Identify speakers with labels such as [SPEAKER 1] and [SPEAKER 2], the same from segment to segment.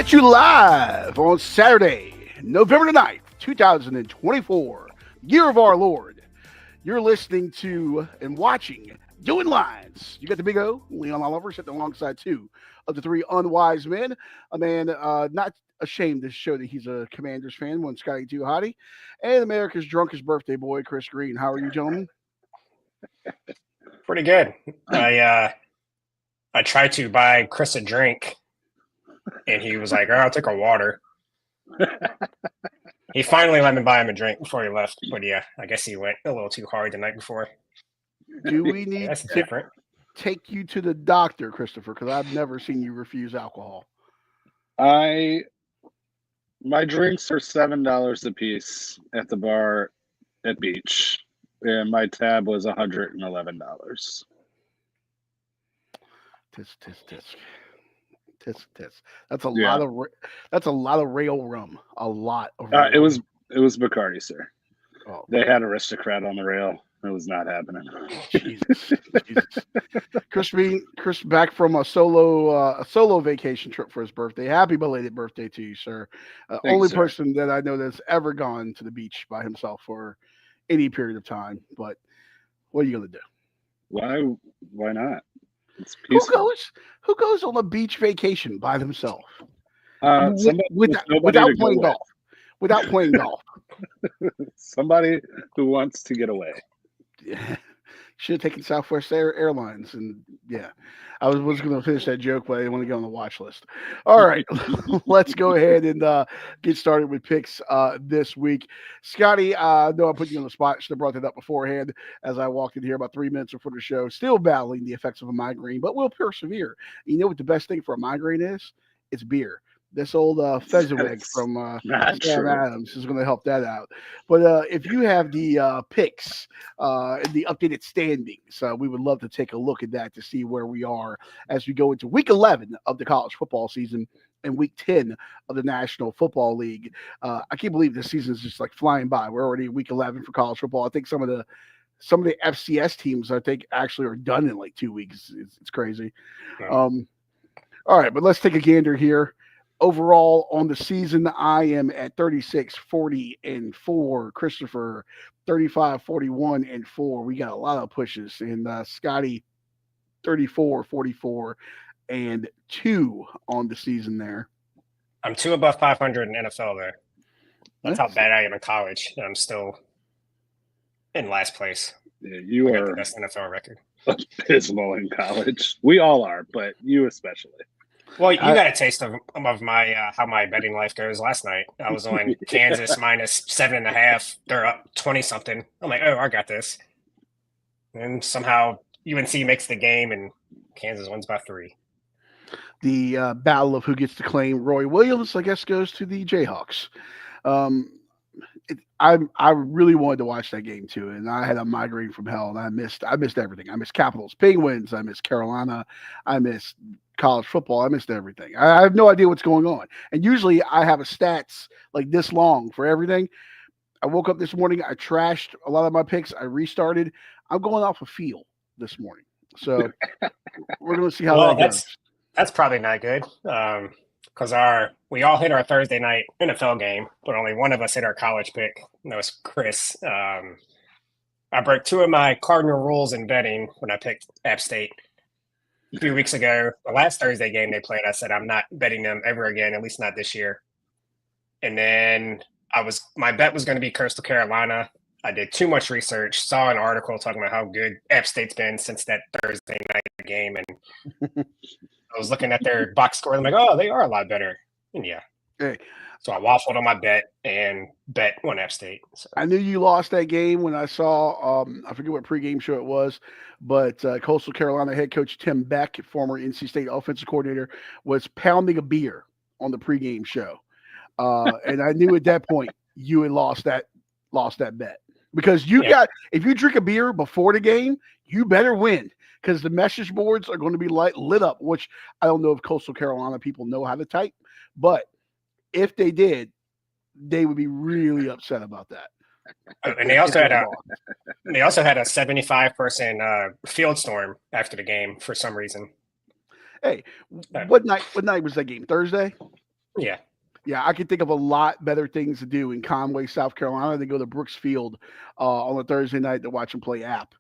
[SPEAKER 1] at you live on Saturday, November the 9th, 2024, year of our Lord. You're listening to and watching Doing Lines. You got the big O, Leon Oliver, sitting alongside two of the three unwise men. A man not ashamed to show that he's a Commanders fan, one Scotty Too Hottie, and America's drunkest birthday boy, Chris Green. How are you, gentlemen?
[SPEAKER 2] Pretty good. I tried to buy Chris a drink, and he was like, "Oh, I'll take a water." He finally let me buy him a drink before he left. But yeah, I guess he went a little too hard the night before.
[SPEAKER 1] Do we need
[SPEAKER 2] That's
[SPEAKER 1] to
[SPEAKER 2] different.
[SPEAKER 1] take you to the doctor, Christopher? Because I've never seen you refuse alcohol.
[SPEAKER 3] My drinks are $7 a piece at the bar at Beach, and my tab was $111.
[SPEAKER 1] Tisk. That's a lot of. That's a lot of rail rum. A lot of. Rail
[SPEAKER 3] It was Bacardi, sir.
[SPEAKER 1] Oh.
[SPEAKER 3] They had Aristocrat on the rail. It was not happening.
[SPEAKER 1] Jesus. Chris back from a solo vacation trip for his birthday. Happy belated birthday to you, sir. Only
[SPEAKER 3] sir.
[SPEAKER 1] person that I know that's ever gone to the beach by himself for any period of time. But what are you gonna do?
[SPEAKER 3] Why not? It's peaceful.
[SPEAKER 1] Who goes on a beach vacation by themselves?
[SPEAKER 3] Without
[SPEAKER 1] playing golf. Without playing golf.
[SPEAKER 3] Somebody who wants to get away.
[SPEAKER 1] Yeah. Should have taken Southwest Airlines, and yeah, I was going to finish that joke, but I didn't want to get on the watch list. All right, let's go ahead and get started with picks this week. Scotty, I know I put you on the spot. Should have brought that up beforehand as I walked in here about 3 minutes before the show. Still battling the effects of a migraine, but we'll persevere. You know what the best thing for a migraine is? It's beer. This old Fezziwig from Sam Adams is going to help that out. But if you have the picks and the updated standings, we would love to take a look at that to see where we are as we go into Week 11 of the college football season and Week 10 of the National Football League. I can't believe this season is just like flying by. We're already in Week 11 for college football. I think some of the FCS teams, I think, actually are done in like 2 weeks. It's crazy. All right, but let's take a gander here. Overall on the season, I am at 36-40-4. Christopher, 35-41-4. We got a lot of pushes. And Scotty, 34-44-2 on the season there.
[SPEAKER 2] I'm 2 above 500 in NFL there. That's how bad I am in college. I'm still in last place.
[SPEAKER 3] Yeah, you are
[SPEAKER 2] the best NFL record.
[SPEAKER 3] Abysmal in college. We all are, but you especially.
[SPEAKER 2] Well, you got a taste of my how my betting life goes last night. I was on Kansas minus 7.5. They're up 20-something. I'm like, I got this. And somehow UNC makes the game and Kansas wins by 3.
[SPEAKER 1] The battle of who gets to claim Roy Williams, I guess, goes to the Jayhawks. I really wanted to watch that game too, and I had a migraine from hell, and I missed everything. I missed Capitals, Penguins, I missed Carolina, I missed college football, I missed everything. I have no idea what's going on, and usually I have a stats like this long for everything. I woke up this morning, I trashed a lot of my picks, I restarted. I'm going off a feel this morning, so we're going to see how that goes.
[SPEAKER 2] That's probably not good. Because we all hit our Thursday night NFL game, but only one of us hit our college pick. And that was Chris. I broke 2 of my cardinal rules in betting when I picked App State a few weeks ago. The last Thursday game they played, I said I'm not betting them ever again, at least not this year. And then my bet was going to be Coastal Carolina. I did too much research, saw an article talking about how good App State's been since that Thursday night game, and I was looking at their box score. I'm like, oh, they are a lot better. And yeah.
[SPEAKER 1] Hey.
[SPEAKER 2] So I waffled on my bet and bet on App State. So.
[SPEAKER 1] I knew you lost that game when I saw, I forget what pregame show it was, but Coastal Carolina head coach Tim Beck, former NC State offensive coordinator, was pounding a beer on the pregame show. And I knew at that point you had lost that bet. Because if you drink a beer before the game, you better win. Because the message boards are going to be lit up, which I don't know if Coastal Carolina people know how to type, but if they did, they would be really upset about that.
[SPEAKER 2] And they also had a 75-person field storm after the game for some reason.
[SPEAKER 1] Hey, what night was that game? Thursday?
[SPEAKER 2] Yeah.
[SPEAKER 1] Yeah, I can think of a lot better things to do in Conway, South Carolina than go to Brooks Field on a Thursday night to watch them play App.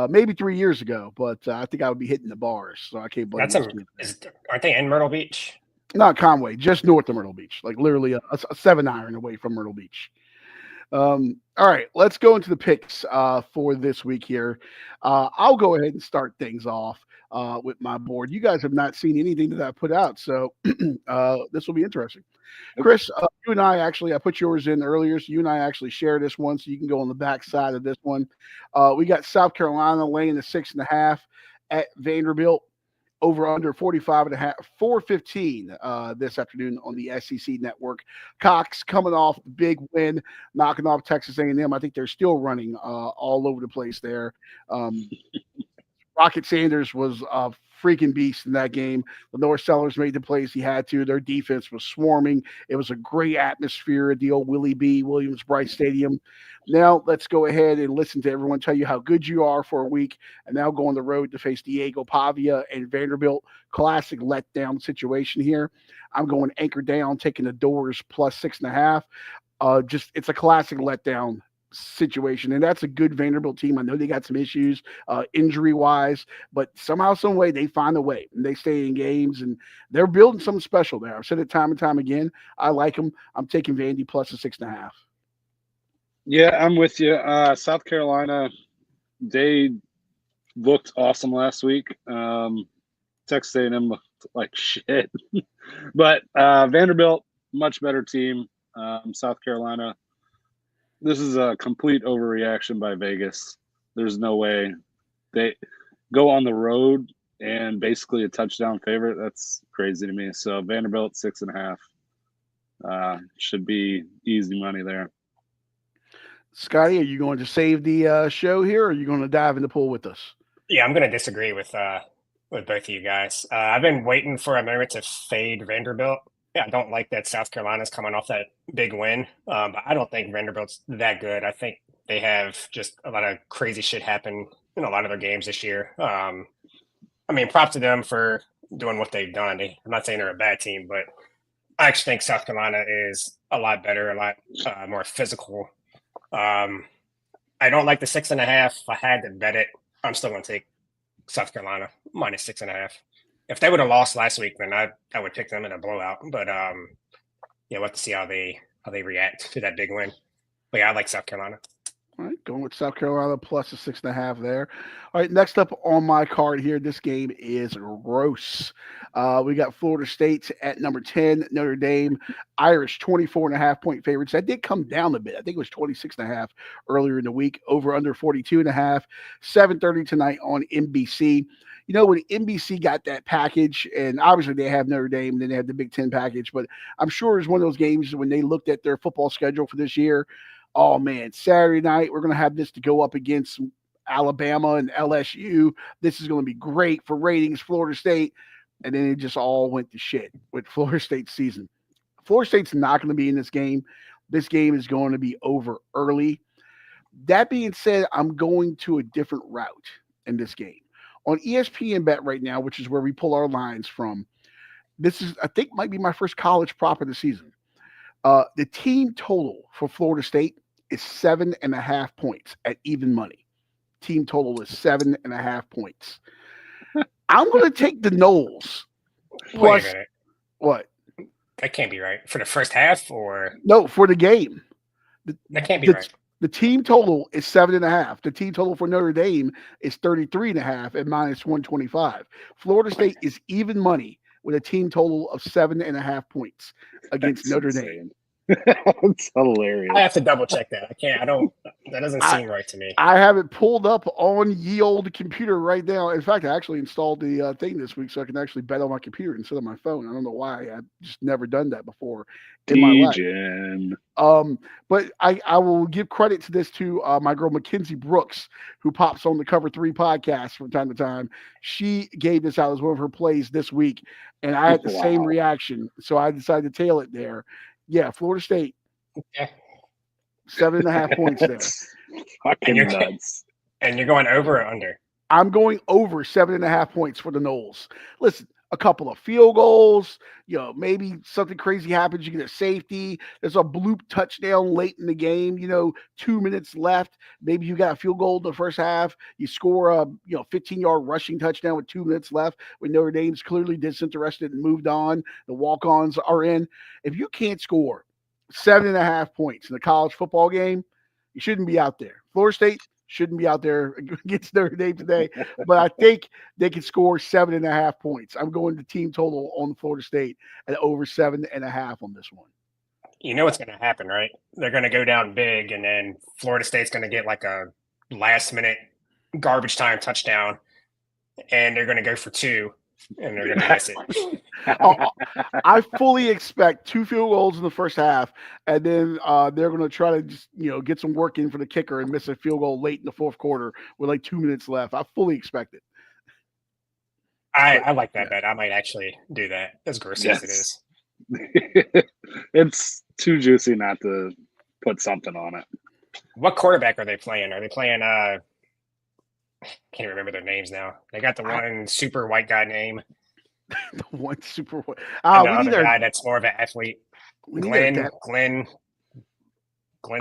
[SPEAKER 1] Maybe 3 years ago, but I think I would be hitting the bars, so I can't blame
[SPEAKER 2] That's
[SPEAKER 1] those kids.
[SPEAKER 2] aren't they in Myrtle Beach?
[SPEAKER 1] Not Conway, just north of Myrtle Beach, like literally a 7 iron away from Myrtle Beach. All right, let's go into the picks for this week here. I'll go ahead and start things off with my board. You guys have not seen anything that I put out, so this will be interesting. Chris, you and I put yours in earlier, so you and I actually share this one, so you can go on the back side of this one. We got South Carolina laying the 6.5 at Vanderbilt. Over under 45.5, 415 this afternoon on the SEC network. Cox coming off the big win, knocking off Texas A&M. I think they're still running all over the place there. Rocket Sanders was a freaking beast in that game. Lenore Sellers made the plays he had to. Their defense was swarming. It was a great atmosphere at the old Willie B. Williams-Brice Stadium. Now let's go ahead and listen to everyone tell you how good you are for a week, and now go on the road to face Diego Pavia and Vanderbilt. Classic letdown situation here. I'm going anchor down, taking the Doors plus 6.5. It's a classic letdown situation, and that's a good Vanderbilt team. I know they got some issues injury wise, but somehow, some way, they find a way and they stay in games, and they're building something special there. I've said it time and time again. I like them. I'm taking Vandy plus a 6.5.
[SPEAKER 3] Yeah, I'm with you. South Carolina, they looked awesome last week. Texas A&M looked like shit, but Vanderbilt, much better team. South Carolina, this is a complete overreaction by Vegas. There's no way they go on the road and basically a touchdown favorite. That's crazy to me. So Vanderbilt 6.5 should be easy money there.
[SPEAKER 1] Scotty, are you going to save the show here, or are you going to dive in the pool with us?
[SPEAKER 2] Yeah, I'm going to disagree with both of you guys. I've been waiting for a moment to fade Vanderbilt. Yeah, I don't like that South Carolina's coming off that big win. But I don't think Vanderbilt's that good. I think they have just a lot of crazy shit happen in a lot of their games this year. I mean, props to them for doing what they've done. I'm not saying they're a bad team, but I actually think South Carolina is a lot better, a lot more physical. I don't like the 6.5. If I had to bet it, I'm still going to take South Carolina minus 6.5. If they would have lost last week, then I would pick them in a blowout. But yeah, we'll have to see how they react to that big win. But yeah, I like South Carolina.
[SPEAKER 1] All right, going with South Carolina plus a 6.5 there. All right, next up on my card here, this game is gross. We got Florida State at number 10, Notre Dame, Irish 24.5-point favorites. That did come down a bit. I think it was 26.5 earlier in the week, over under 42.5, 7:30 tonight on NBC. You know, when NBC got that package, and obviously they have Notre Dame, and then they have the Big Ten package, but I'm sure it's one of those games when they looked at their football schedule for this year. Oh, man, Saturday night, we're going to have this to go up against Alabama and LSU. This is going to be great for ratings, Florida State. And then it just all went to shit with Florida State's season. Florida State's not going to be in this game. This game is going to be over early. That being said, I'm going to a different route in this game. On ESPN Bet right now, which is where we pull our lines from, this is, I think, might be my first college prop of the season. The team total for Florida State is 7.5 points at even money. Team total is 7.5 points. I'm going to take the Noles.
[SPEAKER 2] Wait a minute.
[SPEAKER 1] What?
[SPEAKER 2] That can't be right. For the first half, or
[SPEAKER 1] no, for the game.
[SPEAKER 2] That can't be right.
[SPEAKER 1] The team total is 7.5. The team total for Notre Dame is 33.5 at minus 125. Florida State is even money with a team total of 7.5 points against Notre Dame.
[SPEAKER 3] That's hilarious.
[SPEAKER 2] I have to double check that. I can't. I don't. That doesn't seem right to me.
[SPEAKER 1] I have it pulled up on ye old computer right now. In fact, I actually installed the thing this week so I can actually bet on my computer instead of my phone. I don't know why. I've just never done that before in my life. But I will give credit to this to my girl Mackenzie Brooks, who pops on the Cover 3 podcast from time to time. She gave this out as one of her plays this week, and I had the same reaction, so I decided to tail it there. Yeah, Florida State.
[SPEAKER 2] Okay.
[SPEAKER 1] 7.5 points there.
[SPEAKER 3] Fucking nuts.
[SPEAKER 2] And you're going over or under?
[SPEAKER 1] I'm going over 7.5 points for the Noles. Listen, a couple of field goals. Maybe something crazy happens. You get a safety. There's a bloop touchdown late in the game. 2 minutes left. Maybe you got a field goal in the first half. You score a 15-yard rushing touchdown with 2 minutes left when Notre Dame's clearly disinterested and moved on. The walk-ons are in. If you can't score 7.5 points in a college football game, you shouldn't be out there. Florida State shouldn't be out there against Notre Dame today, but I think they can score 7.5 points. I'm going to team total on Florida State at over 7.5 on this one.
[SPEAKER 2] You know what's going to happen, right? They're going to go down big, and then Florida State's going to get like a last-minute garbage time touchdown, and they're going to go for 2, and they're going to miss it.
[SPEAKER 1] I fully expect 2 field goals in the first half, and then they're going to try to just get some work in for the kicker and miss a field goal late in the fourth quarter with like 2 minutes left. I fully expect it.
[SPEAKER 2] I like that bet. I might actually do that, as gross as it is.
[SPEAKER 3] It's too juicy not to put something on it.
[SPEAKER 2] What quarterback are they playing? Are they playing I can't remember their names now. They got the one super white guy name.
[SPEAKER 1] The one super white.
[SPEAKER 2] The other guy that's more of an athlete. Glenn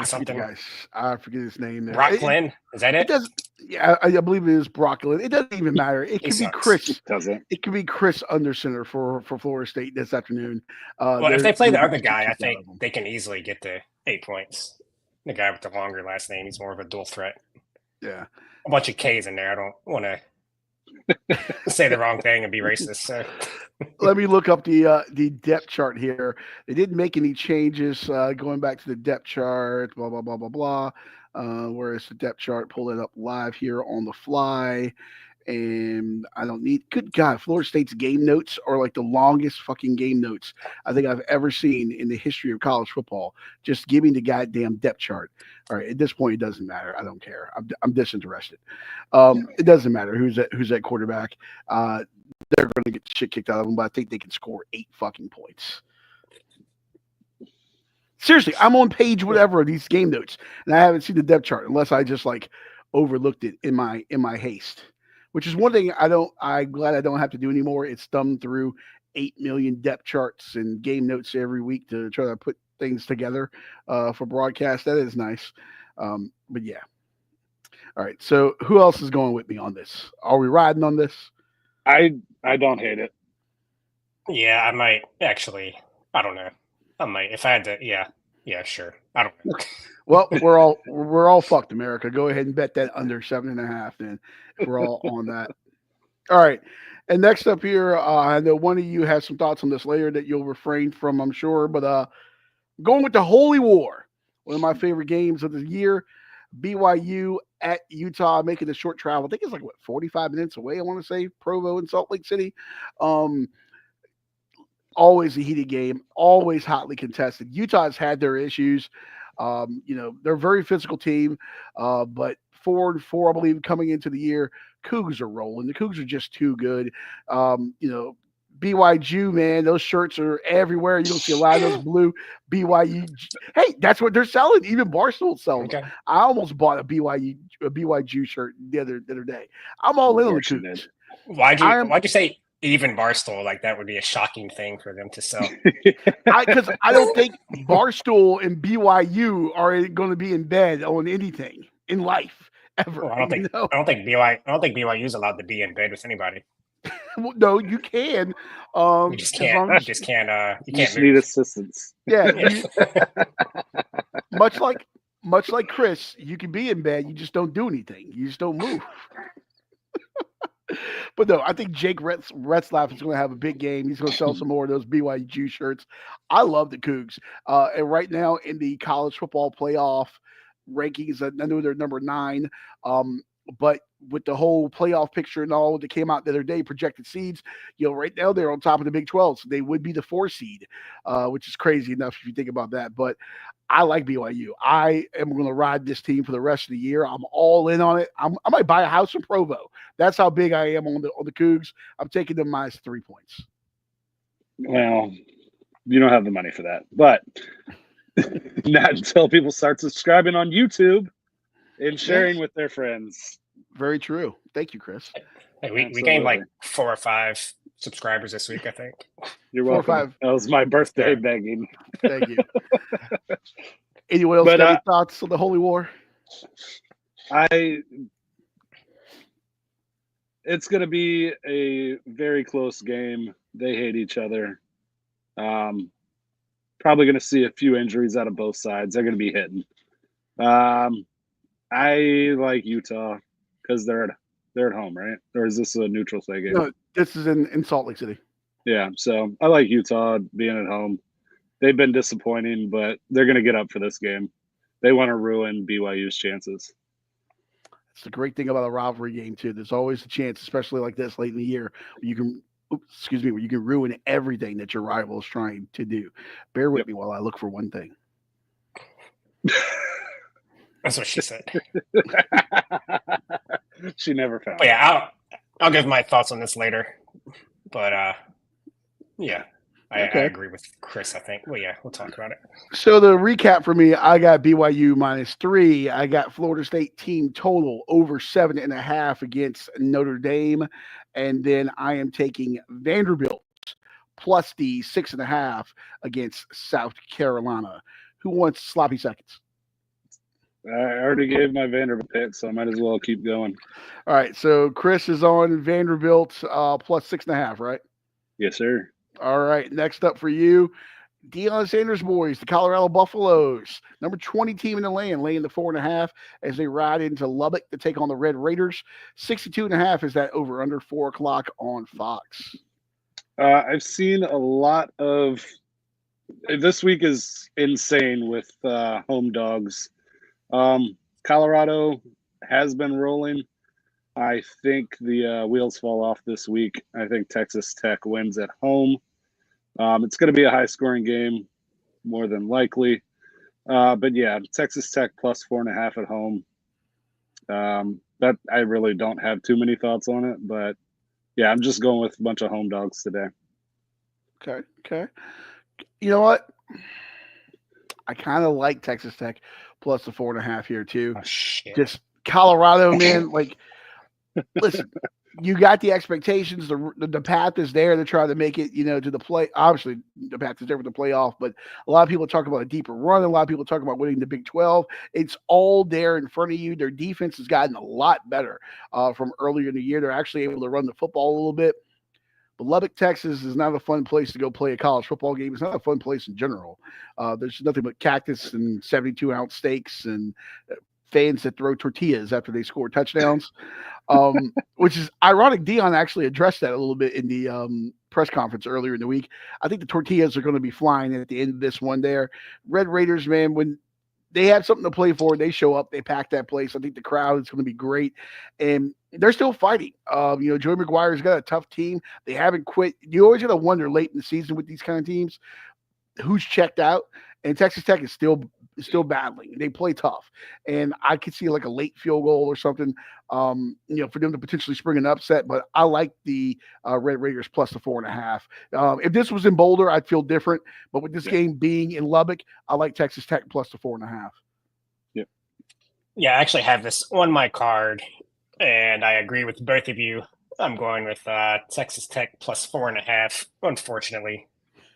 [SPEAKER 2] something.
[SPEAKER 1] Guys, I forget his name. There.
[SPEAKER 2] Brock Glenn, is that it?
[SPEAKER 1] I believe it is Brock Glenn. It doesn't even matter. It could be Chris.
[SPEAKER 3] It
[SPEAKER 1] could be Chris under center for Florida State this afternoon.
[SPEAKER 2] Well, if they play the other guy, I think they can easily get to 8 points. The guy with the longer last name, he's more of a dual threat.
[SPEAKER 1] Yeah.
[SPEAKER 2] A bunch of K's in there. I don't want to say the wrong thing and be racist. So.
[SPEAKER 1] Let me look up the depth chart here. They didn't make any changes going back to the depth chart, blah, blah, blah, blah, blah. Where is the depth chart? Pull it up live here on the fly. And I don't need – good God, Florida State's game notes are like the longest fucking game notes I think I've ever seen in the history of college football. Just giving the goddamn depth chart. All right, at this point, it doesn't matter. I don't care. I'm disinterested. It doesn't matter who's that quarterback. They're going to get shit kicked out of them, but I think they can score 8 fucking points. Seriously, I'm on page whatever of these game notes, and I haven't seen the depth chart unless I just like overlooked it in my haste. Which is one thing I'm glad I don't have to do anymore. It's thumb through 8 million depth charts and game notes every week to try to put things together for broadcast. That is nice. But yeah. All right. So who else is going with me on this? Are we riding on this?
[SPEAKER 3] I don't hate it.
[SPEAKER 2] Yeah, I might actually. I don't know. I might if I had to. Yeah, sure. I don't know.
[SPEAKER 1] Well, we're all fucked, America. Go ahead and bet that under 7.5. Then we're all on that. All right. And next up here, I know one of you has some thoughts on this later that you'll refrain from, I'm sure. But going with the Holy War, one of my favorite games of the year. BYU at Utah, making a short travel. I think it's like 45 minutes away. I want to say Provo and Salt Lake City. Always a heated game, always hotly contested. Utah's had their issues. They're a very physical team, but 4-4, I believe, coming into the year, Cougs are rolling. The Cougs are just too good. BYU, man, those shirts are everywhere. You don't see a lot of those blue BYU. Hey, that's what they're selling. Even Barstool's selling. Okay. I almost bought a BYU shirt the other day. I'm all in on the Cougs.
[SPEAKER 2] Why'd you say even Barstool? Like that would be a shocking thing for them to sell.
[SPEAKER 1] Because I don't think Barstool and BYU are going to be in bed on anything in life ever.
[SPEAKER 2] Well, I don't think BYU is allowed to be in bed with anybody.
[SPEAKER 1] Well, no, you can.
[SPEAKER 2] You just can't. You can't
[SPEAKER 3] need assistance.
[SPEAKER 1] Yeah. Much like Chris, you can be in bed. You just don't do anything. You just don't move. But no, I think Jake Retzlaff is going to have a big game. He's going to sell some more of those BYU shirts. I love the Cougs. And right now in the college football playoff rankings, I know they're number 9. But with the whole playoff picture and all that came out the other day, projected seeds, right now they're on top of the Big 12. So they would be the 4 seed, which is crazy enough if you think about that. But I like BYU. I am going to ride this team for the rest of the year. I'm all in on it. I might buy a house in Provo. That's how big I am on the Cougs. I'm taking them minus 3 points.
[SPEAKER 3] Well, you don't have the money for that. But not until people start subscribing on YouTube and sharing with their friends.
[SPEAKER 1] Very true. Thank you, Chris.
[SPEAKER 2] Hey, we gained like 4 or 5 subscribers this week, I think.
[SPEAKER 3] You're
[SPEAKER 1] 4 or
[SPEAKER 3] welcome.
[SPEAKER 1] 5.
[SPEAKER 3] That was my birthday
[SPEAKER 2] Yeah.
[SPEAKER 3] begging.
[SPEAKER 1] Thank you. Anyone else
[SPEAKER 3] But,
[SPEAKER 1] got any thoughts on the Holy War?
[SPEAKER 3] It's going to be a very close game. They hate each other. Probably going to see a few injuries out of both sides. They're going to be hitting. I like Utah because they're at home, right? Or is this a neutral site game?
[SPEAKER 1] No, this is in Salt Lake City.
[SPEAKER 3] Yeah, so I like Utah being at home. They've been disappointing, but they're going to get up for this game. They want to ruin BYU's chances.
[SPEAKER 1] It's the great thing about a rivalry game too. There's always a chance, especially like this late in the year, where you can ruin everything that your rival is trying to do. Bear with me while I look for one thing.
[SPEAKER 2] That's what she said.
[SPEAKER 3] She never found.
[SPEAKER 2] But yeah, I'll give my thoughts on this later. But yeah, I agree with Chris, I think. Well, yeah, we'll talk about it.
[SPEAKER 1] So the recap for me, I got BYU -3. I got Florida State team total over 7.5 against Notre Dame. And then I am taking Vanderbilt plus the 6.5 against South Carolina. Who wants sloppy seconds?
[SPEAKER 3] I already gave my Vanderbilt pick, so I might as well keep going.
[SPEAKER 1] All right, so Chris is on Vanderbilt plus 6.5, right?
[SPEAKER 3] Yes, sir.
[SPEAKER 1] All right, next up for you, Deion Sanders boys, the Colorado Buffaloes, number 20 team in the land, laying the 4.5 as they ride into Lubbock to take on the Red Raiders. 62.5 is that over under 4 o'clock on Fox.
[SPEAKER 3] I've seen a lot of. This week is insane with home dogs. Colorado has been rolling. I think the wheels fall off this week. I think Texas Tech wins at home. It's going to be a high-scoring game, more than likely. But yeah, Texas Tech plus 4.5 at home. That I really don't have too many thoughts on it, but yeah, I'm just going with a bunch of home dogs today.
[SPEAKER 1] Okay. You know what? I kind of like Texas Tech plus the 4.5 here too.
[SPEAKER 2] Oh, shit.
[SPEAKER 1] Just Colorado, man. Like, listen, you got the expectations. The path is there to try to make it, to the play. Obviously, the path is there for the playoff, but a lot of people talk about a deeper run. A lot of people talk about winning the Big 12. It's all there in front of you. Their defense has gotten a lot better from earlier in the year. They're actually able to run the football a little bit. But Lubbock, Texas is not a fun place to go play a college football game. It's not a fun place in general. There's nothing but cactus and 72-ounce steaks and fans that throw tortillas after they score touchdowns, which is ironic. Deion actually addressed that a little bit in the press conference earlier in the week. I think the tortillas are going to be flying at the end of this one there. Red Raiders, man, when they have something to play for, they show up, they pack that place. I think the crowd is going to be great. And they're still fighting. Joey McGuire's got a tough team. They haven't quit. You always got to wonder late in the season with these kind of teams who's checked out. And Texas Tech is still battling. They play tough. And I could see like a late field goal or something, for them to potentially spring an upset. But I like the Red Raiders plus the 4.5. If this was in Boulder, I'd feel different. But with this game being in Lubbock, I like Texas Tech plus the 4.5.
[SPEAKER 3] Yep.
[SPEAKER 2] Yeah, I actually have this on my card, and I agree with both of you. I'm going with Texas Tech plus 4.5, unfortunately.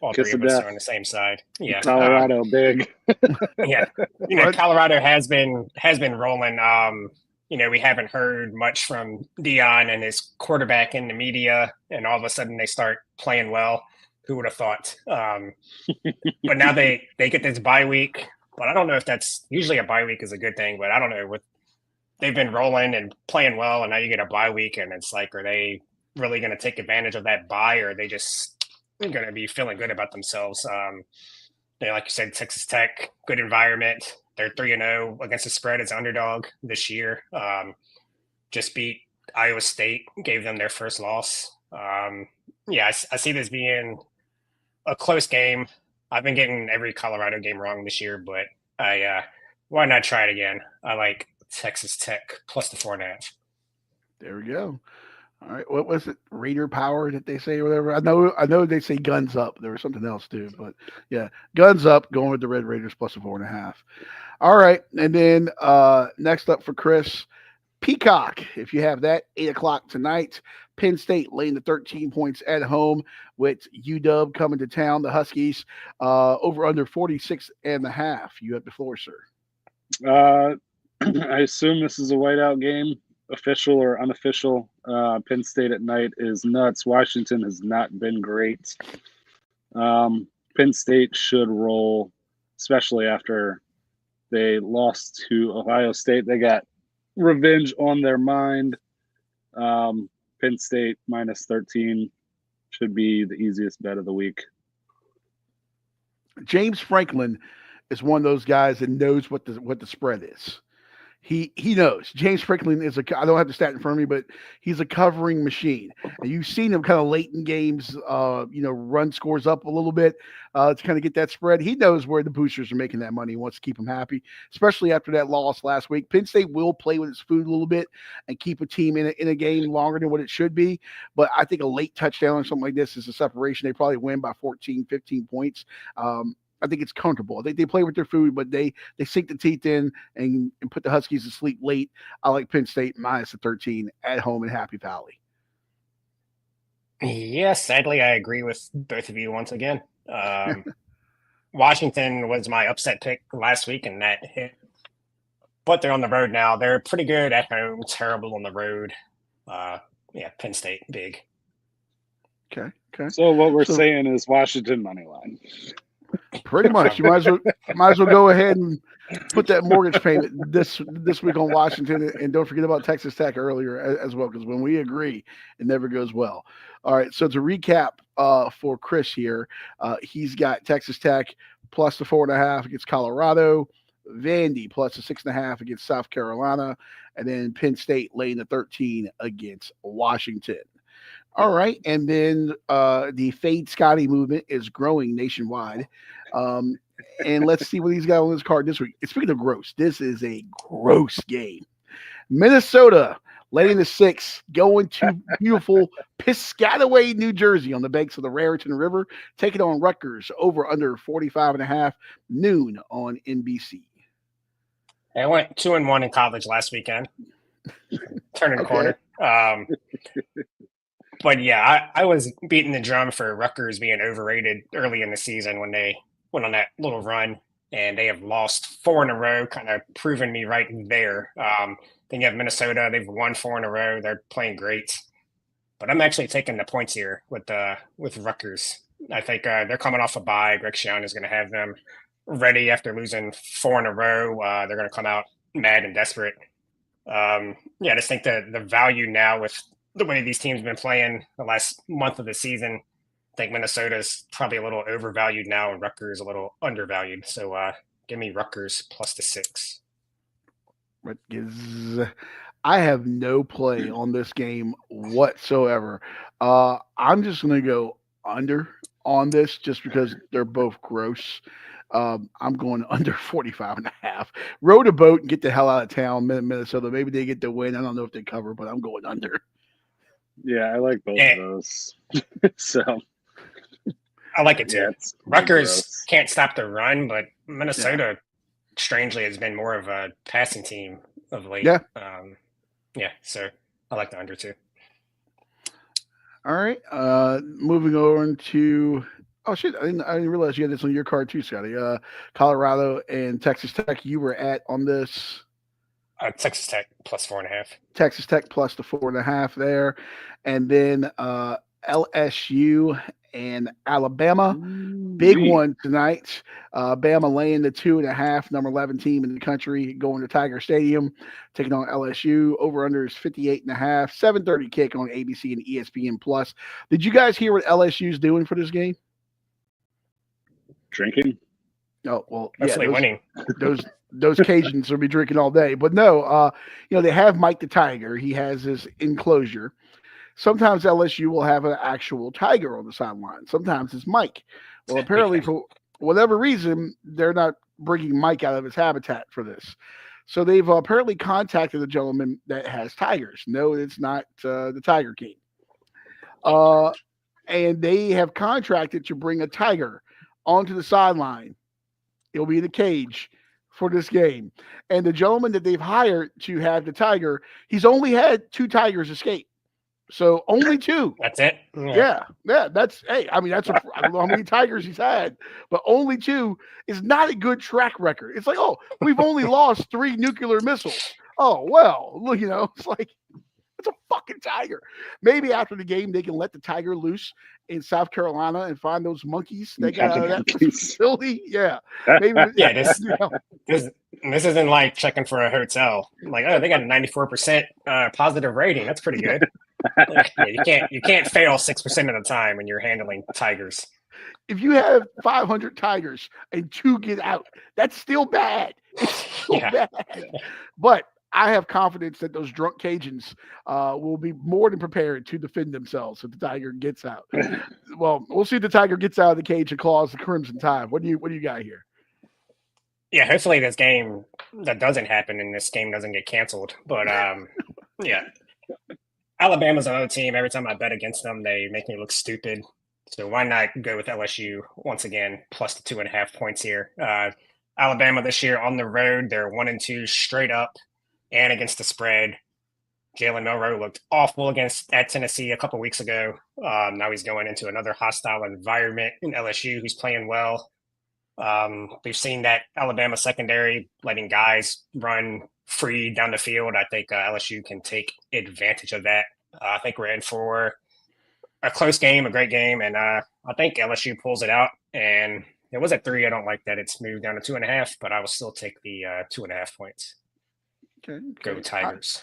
[SPEAKER 2] All
[SPEAKER 3] Kiss
[SPEAKER 2] three of
[SPEAKER 3] of
[SPEAKER 2] us
[SPEAKER 3] death.
[SPEAKER 2] are on the same side. Yeah,
[SPEAKER 3] Colorado, big.
[SPEAKER 2] Yeah, Colorado has been rolling. We haven't heard much from Deion and his quarterback in the media, and all of a sudden they start playing well. Who would have thought? But now they get this bye week. But I don't know if that's usually a bye week is a good thing. But I don't know they've been rolling and playing well, and now you get a bye week, and it's like, are they really going to take advantage of that bye, or are they just going to be feeling good about themselves? Like you said, Texas Tech, good environment. They're 3-0 against the spread as underdog this year. Just beat Iowa State, gave them their first loss. I see this being a close game. I've been getting every Colorado game wrong this year, but why not try it again? I like Texas Tech plus the 4.5.
[SPEAKER 1] There we go. All right, what was it? Raider power that they say or whatever. I know they say guns up. There was something else too, but yeah, guns up. Going with the Red Raiders plus a 4.5. All right, and then next up for Chris, Peacock, if you have that, 8 o'clock tonight. Penn State laying the 13 points at home with UW coming to town. The Huskies over under 46.5. You have the floor, sir.
[SPEAKER 3] I assume this is a whiteout game, official or unofficial. Penn State at night is nuts. Washington has not been great. Penn State should roll, especially after they lost to Ohio State. They got revenge on their mind. Penn State minus 13 should be the easiest bet of the week.
[SPEAKER 1] James Franklin is one of those guys that knows what the spread is. He knows. James Franklin is I don't have the stat in front of me, but he's a covering machine. And you've seen him kind of late in games, run scores up a little bit to kind of get that spread. He knows where the boosters are making that money. He wants to keep them happy, especially after that loss last week. Penn State will play with its food a little bit and keep a team in a game longer than what it should be. But I think a late touchdown or something like this is a separation. They probably win by 14, 15 points. I think it's comfortable. I think they play with their food, but they sink the teeth in and put the Huskies to sleep late. I like Penn State minus the 13 at home in Happy Valley.
[SPEAKER 2] Yeah, sadly, I agree with both of you once again. Washington was my upset pick last week, and that hit. But they're on the road now. They're pretty good at home, terrible on the road. Penn State, big.
[SPEAKER 1] Okay.
[SPEAKER 3] So what we're saying is Washington money line.
[SPEAKER 1] Pretty much. You might as well go ahead and put that mortgage payment this week on Washington, and don't forget about Texas Tech earlier as well, because when we agree, it never goes well. All right, so to recap for Chris here, he's got Texas Tech plus the 4.5 against Colorado, Vandy plus the 6.5 against South Carolina, and then Penn State laying the 13 against Washington. All right, and then the Fade Scotti movement is growing nationwide. And let's see what he's got on his card this week. Speaking of gross, this is a gross game. Minnesota laying the 6, going to beautiful Piscataway, New Jersey, on the banks of the Raritan River, taking on Rutgers over under 45.5, noon on NBC.
[SPEAKER 2] I went 2-1 in college last weekend. Turning the corner. But yeah, I was beating the drum for Rutgers being overrated early in the season when they went on that little run, and they have lost 4 in a row, kind of proving me right there. Then you have Minnesota; they've won 4 in a row. They're playing great, but I'm actually taking the points here with Rutgers. I think they're coming off a bye. Greg Schiano is going to have them ready after losing 4 in a row. They're going to come out mad and desperate. I just think the value now with the way these teams have been playing the last month of the season, I think Minnesota's probably a little overvalued now and Rutgers a little undervalued. So give me Rutgers plus the 6.
[SPEAKER 1] Rutgers. I have no play on this game whatsoever. I'm just going to go under on this just because they're both gross. I'm going under 45.5. Row the boat and get the hell out of town, Minnesota. Maybe they get the win. I don't know if they cover, but I'm going under.
[SPEAKER 3] Yeah, I like both of those. So
[SPEAKER 2] I like it too.
[SPEAKER 3] Yeah,
[SPEAKER 2] Rutgers can't stop the run, but Minnesota strangely has been more of a passing team of late. So I like the under too.
[SPEAKER 1] All right. Moving over to I didn't realize you had this on your card too, Scotty. Colorado and Texas Tech. You were at on this.
[SPEAKER 2] Texas Tech plus 4.5.
[SPEAKER 1] Texas Tech plus the 4.5 there, and then LSU and Alabama. Big one tonight. Bama laying the 2.5, number 11 team in the country, going to Tiger Stadium, taking on LSU. Over under is 58.5. 7:30 kick on ABC and ESPN Plus. Did you guys hear what LSU's doing for this game?
[SPEAKER 3] Drinking.
[SPEAKER 1] Oh well,
[SPEAKER 2] hopefully winning.
[SPEAKER 1] Those Cajuns will be drinking all day. But no, they have Mike the Tiger. He has his enclosure. Sometimes LSU will have an actual tiger on the sideline. Sometimes it's Mike. Well, apparently for whatever reason, they're not bringing Mike out of his habitat for this. So they've apparently contacted a gentleman that has tigers. No, it's not the Tiger King. And they have contracted to bring a tiger onto the sideline. It'll be in a cage for this game. And the gentleman that they've hired to have the tiger, he's only had 2 tigers escape. So only 2.
[SPEAKER 2] That's it.
[SPEAKER 1] Yeah. That's I mean, I don't know how many tigers he's had, but only 2 is not a good track record. It's like, oh, we've only lost 3 nuclear missiles. Oh well, look, it's like it's a fucking tiger. Maybe after the game they can let the tiger loose in South Carolina and find those monkeys that got out of that facility. Yeah, maybe.
[SPEAKER 2] Yeah, this isn't like checking for a hotel. Like, oh, they got a 94% positive rating. That's pretty good. Yeah, you can't fail 6% of the time when you're handling tigers.
[SPEAKER 1] If you have 500 tigers and 2 get out, that's still bad. It's still bad. But I have confidence that those drunk Cajuns will be more than prepared to defend themselves if the tiger gets out. Well, we'll see if the tiger gets out of the cage and claws the Crimson Tide. What do you got here?
[SPEAKER 2] Yeah, hopefully this game that doesn't happen and this game doesn't get canceled. But yeah, Alabama's another team. Every time I bet against them, they make me look stupid. So why not go with LSU once again, plus the 2.5 points here? Alabama this year on the road, they're 1-2 straight up and against the spread. Jalen Milroe looked awful at Tennessee a couple weeks ago. Now he's going into another hostile environment in LSU, who's playing well. We've seen that Alabama secondary letting guys run free down the field. I think LSU can take advantage of that. I think we're in for a close game, a great game, and I think LSU pulls it out. And it was at 3. I don't like that it's moved down to 2.5, but I will still take the 2.5 points.
[SPEAKER 1] Okay.
[SPEAKER 2] Go Tigers.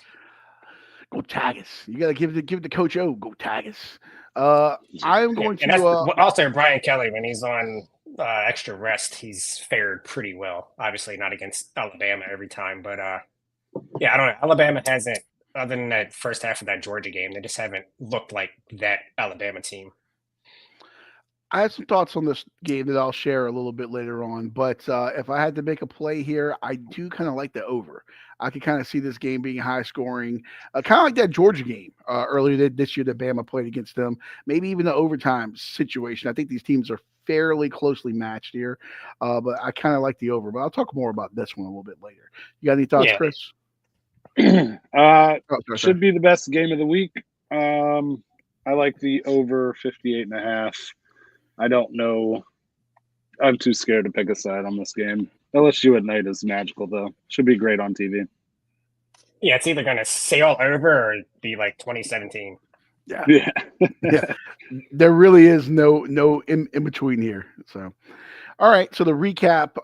[SPEAKER 1] Go Tigers. You got to give the coach O. Go Tigers. I'm going to
[SPEAKER 2] also Brian Kelly when he's on extra rest. He's fared pretty well. Obviously not against Alabama every time, but yeah, I don't know. Alabama hasn't, other than that first half of that Georgia game, they just haven't looked like that Alabama team.
[SPEAKER 1] I have some thoughts on this game that I'll share a little bit later on, but if I had to make a play here, I do kind of like the over. I could kind of see this game being high scoring, kind of like that Georgia game earlier this year that Bama played against them. Maybe even the overtime situation. I think these teams are fairly closely matched here, but I kind of like the over. But I'll talk more about this one a little bit later. You got any thoughts, Chris?
[SPEAKER 3] Should be the best game of the week. I like the over 58.5. I don't know. I'm too scared to pick a side on this game. LSU at night is magical, though. Should be great on TV.
[SPEAKER 2] Yeah, it's either going to sail over or be like 2017.
[SPEAKER 1] Yeah. There really is no in between here. So, all right. So the recap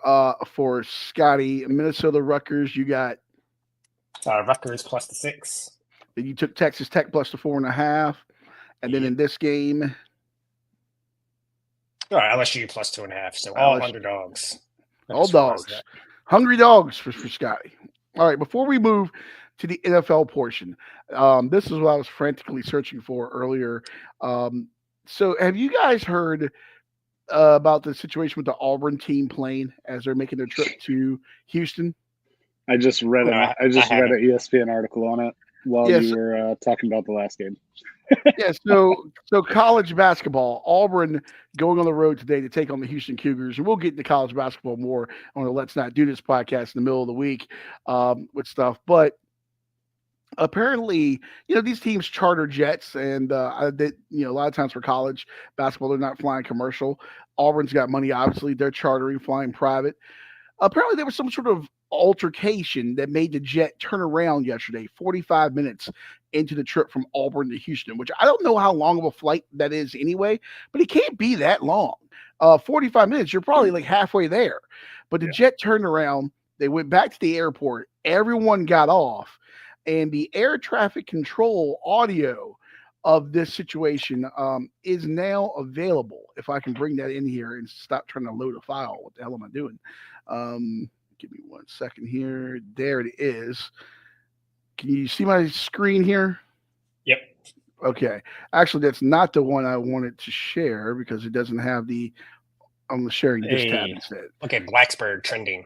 [SPEAKER 1] for Scotti, Minnesota Rutgers, you got
[SPEAKER 2] Rutgers plus the 6.
[SPEAKER 1] Then you took Texas Tech plus the 4.5, and then in this game.
[SPEAKER 2] LSU plus 2.5. So all underdogs.
[SPEAKER 1] All dogs. Hungry dogs for Scotti. All right. Before we move to the NFL portion, this is what I was frantically searching for earlier. So have you guys heard about the situation with the Auburn team playing as they're making their trip to Houston?
[SPEAKER 3] I just read an ESPN article on it while you were talking about the last game.
[SPEAKER 1] Yeah, so college basketball, Auburn going on the road today to take on the Houston Cougars, and we'll get into college basketball more on the Let's Not Do This podcast in the middle of the week with stuff. But apparently, these teams charter jets, and a lot of times for college basketball, they're not flying commercial. Auburn's got money, obviously. They're chartering, flying private. Apparently, there was some sort of altercation that made the jet turn around yesterday, 45 minutes into the trip from Auburn to Houston, which I don't know how long of a flight that is anyway, but it can't be that long. 45 minutes, you're probably like halfway there. But the jet turned around. They went back to the airport. Everyone got off. And the air traffic control audio of this situation is now available. If I can bring that in here and stop trying to load a file. What the hell am I doing? Give me 1 second here. There it is. Can you see my screen here?
[SPEAKER 2] Yep.
[SPEAKER 1] Okay. Actually, that's not the one I wanted to share because it doesn't have I'm sharing this tab instead.
[SPEAKER 2] Okay, Blacksburg trending.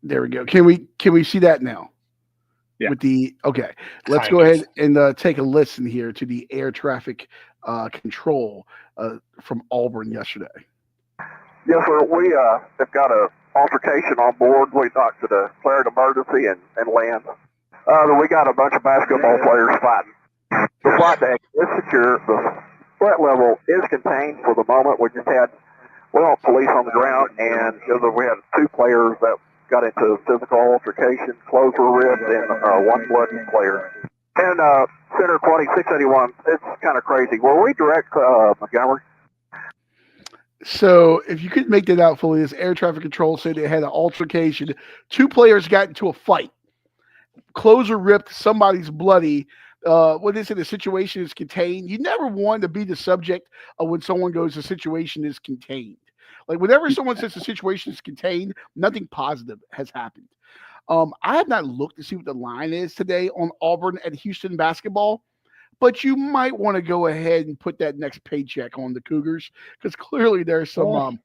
[SPEAKER 1] There we go. Can we see that now?
[SPEAKER 3] Yeah.
[SPEAKER 1] Let's go ahead and take a listen here to the air traffic control from Auburn yesterday.
[SPEAKER 4] Yes, sir. We have got a altercation on board. We thought to declare an emergency and land. We got a bunch of basketball players fighting. The flight deck is secure. The threat level is contained for the moment. We just had police on the ground, and we had 2 players that got into physical altercation. Clothes were ripped, and 1 bloody player. And Center 2681, it's kind of crazy. Were we direct Montgomery?
[SPEAKER 1] So if you couldn't make that out fully, this air traffic control said they had an altercation. 2 players got into a fight. Clothes were ripped. Somebody's bloody. What is it? The situation is contained. You never want to be the subject of when someone goes, the situation is contained. Like whenever someone says the situation is contained, nothing positive has happened. I have not looked to see what the line is today on Auburn at Houston basketball, but you might want to go ahead and put that next paycheck on the Cougars because clearly there's some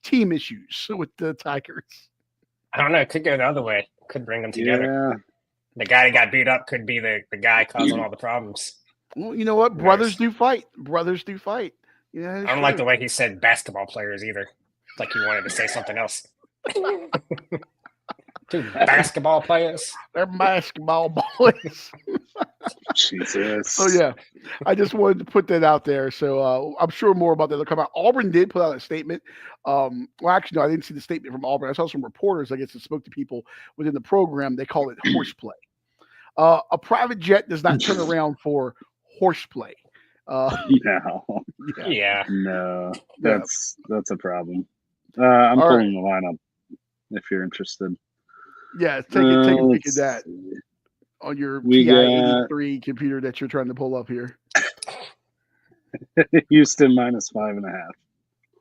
[SPEAKER 1] team issues with the Tigers.
[SPEAKER 2] I don't know. It could go the other way. Could bring them together.
[SPEAKER 3] Yeah.
[SPEAKER 2] The guy that got beat up could be the guy causing all the problems.
[SPEAKER 1] Well, you know what? Brothers do fight. Brothers do fight. Yeah,
[SPEAKER 2] I don't like the way he said basketball players either. Like he wanted to say something else. 2 basketball players.
[SPEAKER 1] They're basketball boys.
[SPEAKER 3] Jesus.
[SPEAKER 1] So yeah, I just wanted to put that out there. So I'm sure more about that will come out. Auburn did put out a statement. Well, actually, no, I didn't see the statement from Auburn. I saw some reporters, I guess, that spoke to people within the program. They call it horseplay. A private jet does not turn around for horseplay.
[SPEAKER 3] No.
[SPEAKER 2] Yeah.
[SPEAKER 3] No. That's a problem. I'm
[SPEAKER 1] All
[SPEAKER 3] pulling the lineup if you're interested.
[SPEAKER 1] Yeah, take a peek at that on your TI-83 computer that you're trying to pull up here.
[SPEAKER 3] Houston -5.5.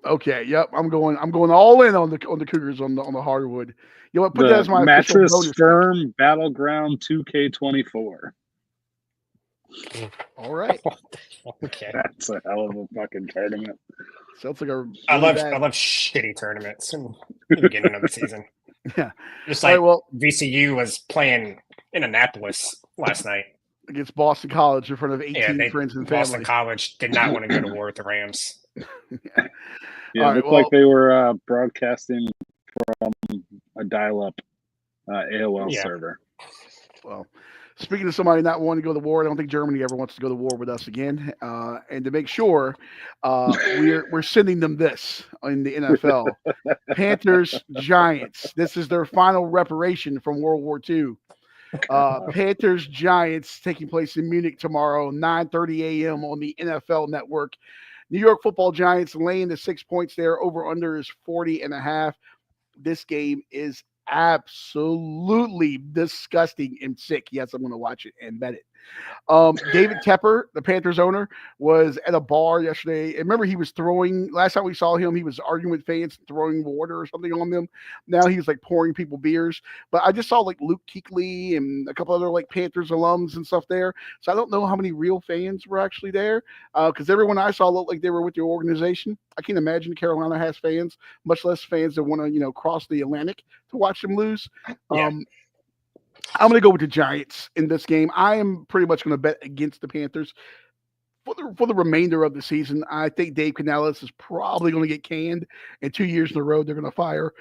[SPEAKER 1] Okay, yep. I'm going all in on the Cougars on the hardwood. You know what? Put that as my
[SPEAKER 3] Mattress
[SPEAKER 1] official bonus
[SPEAKER 3] Firm Battleground 2K24.
[SPEAKER 1] All right.
[SPEAKER 2] Okay.
[SPEAKER 3] That's a hell of a fucking tournament.
[SPEAKER 1] Sounds like a
[SPEAKER 2] I love
[SPEAKER 1] bad...
[SPEAKER 2] shitty tournaments in the beginning of the season.
[SPEAKER 1] Yeah.
[SPEAKER 2] Just like
[SPEAKER 1] right,
[SPEAKER 2] VCU was playing in Annapolis last night
[SPEAKER 1] against Boston College in front of 18 friends and family.
[SPEAKER 2] Boston College did not want to go to war with the Rams.
[SPEAKER 3] Yeah, it looked like they were broadcasting from a dial-up AOL server.
[SPEAKER 1] Well, speaking of somebody not wanting to go to war, I don't think Germany ever wants to go to war with us again. And to make sure, we're sending them this in the NFL. Panthers, Giants. This is their final reparation from World War II. Panthers, Giants taking place in Munich tomorrow, 9:30 a.m. on the NFL Network. New York Football Giants laying the 6 points there. Over under is 40.5. This game is absolutely disgusting and sick. Yes, I'm going to watch it and bet it. David Tepper, the Panthers owner, was at a bar yesterday. And remember, he was throwing, last time we saw him, he was arguing with fans, throwing water or something on them. Now he's like pouring people beers. But I just saw like Luke Kuechly and a couple other like Panthers alums and stuff there. So I don't know how many real fans were actually there because everyone I saw looked like they were with the organization. I can't imagine Carolina has fans, much less fans that want to, cross the Atlantic to watch them lose.
[SPEAKER 2] Yeah.
[SPEAKER 1] I'm going to go with the Giants in this game. I am pretty much going to bet against the Panthers for the remainder of the season. I think Dave Canales is probably going to get canned, and 2 years in a row they're going to fire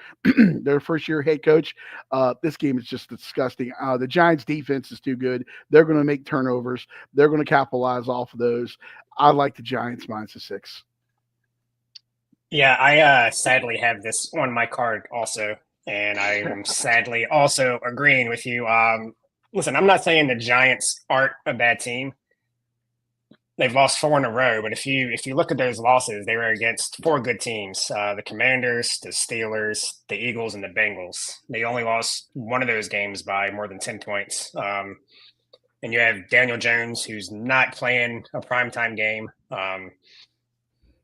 [SPEAKER 1] their first-year head coach. This game is just disgusting. The Giants' defense is too good. They're going to make turnovers. They're going to capitalize off of those. I like the Giants -6.
[SPEAKER 2] Yeah, I sadly have this on my card also. And I am sadly also agreeing with you. Listen, I'm not saying the Giants aren't a bad team. They've lost 4 in a row, but if you look at those losses, they were against 4 good teams: the Commanders, the Steelers, the Eagles, and the Bengals. They only lost one of those games by more than 10 points. And you have Daniel Jones, who's not playing a primetime game.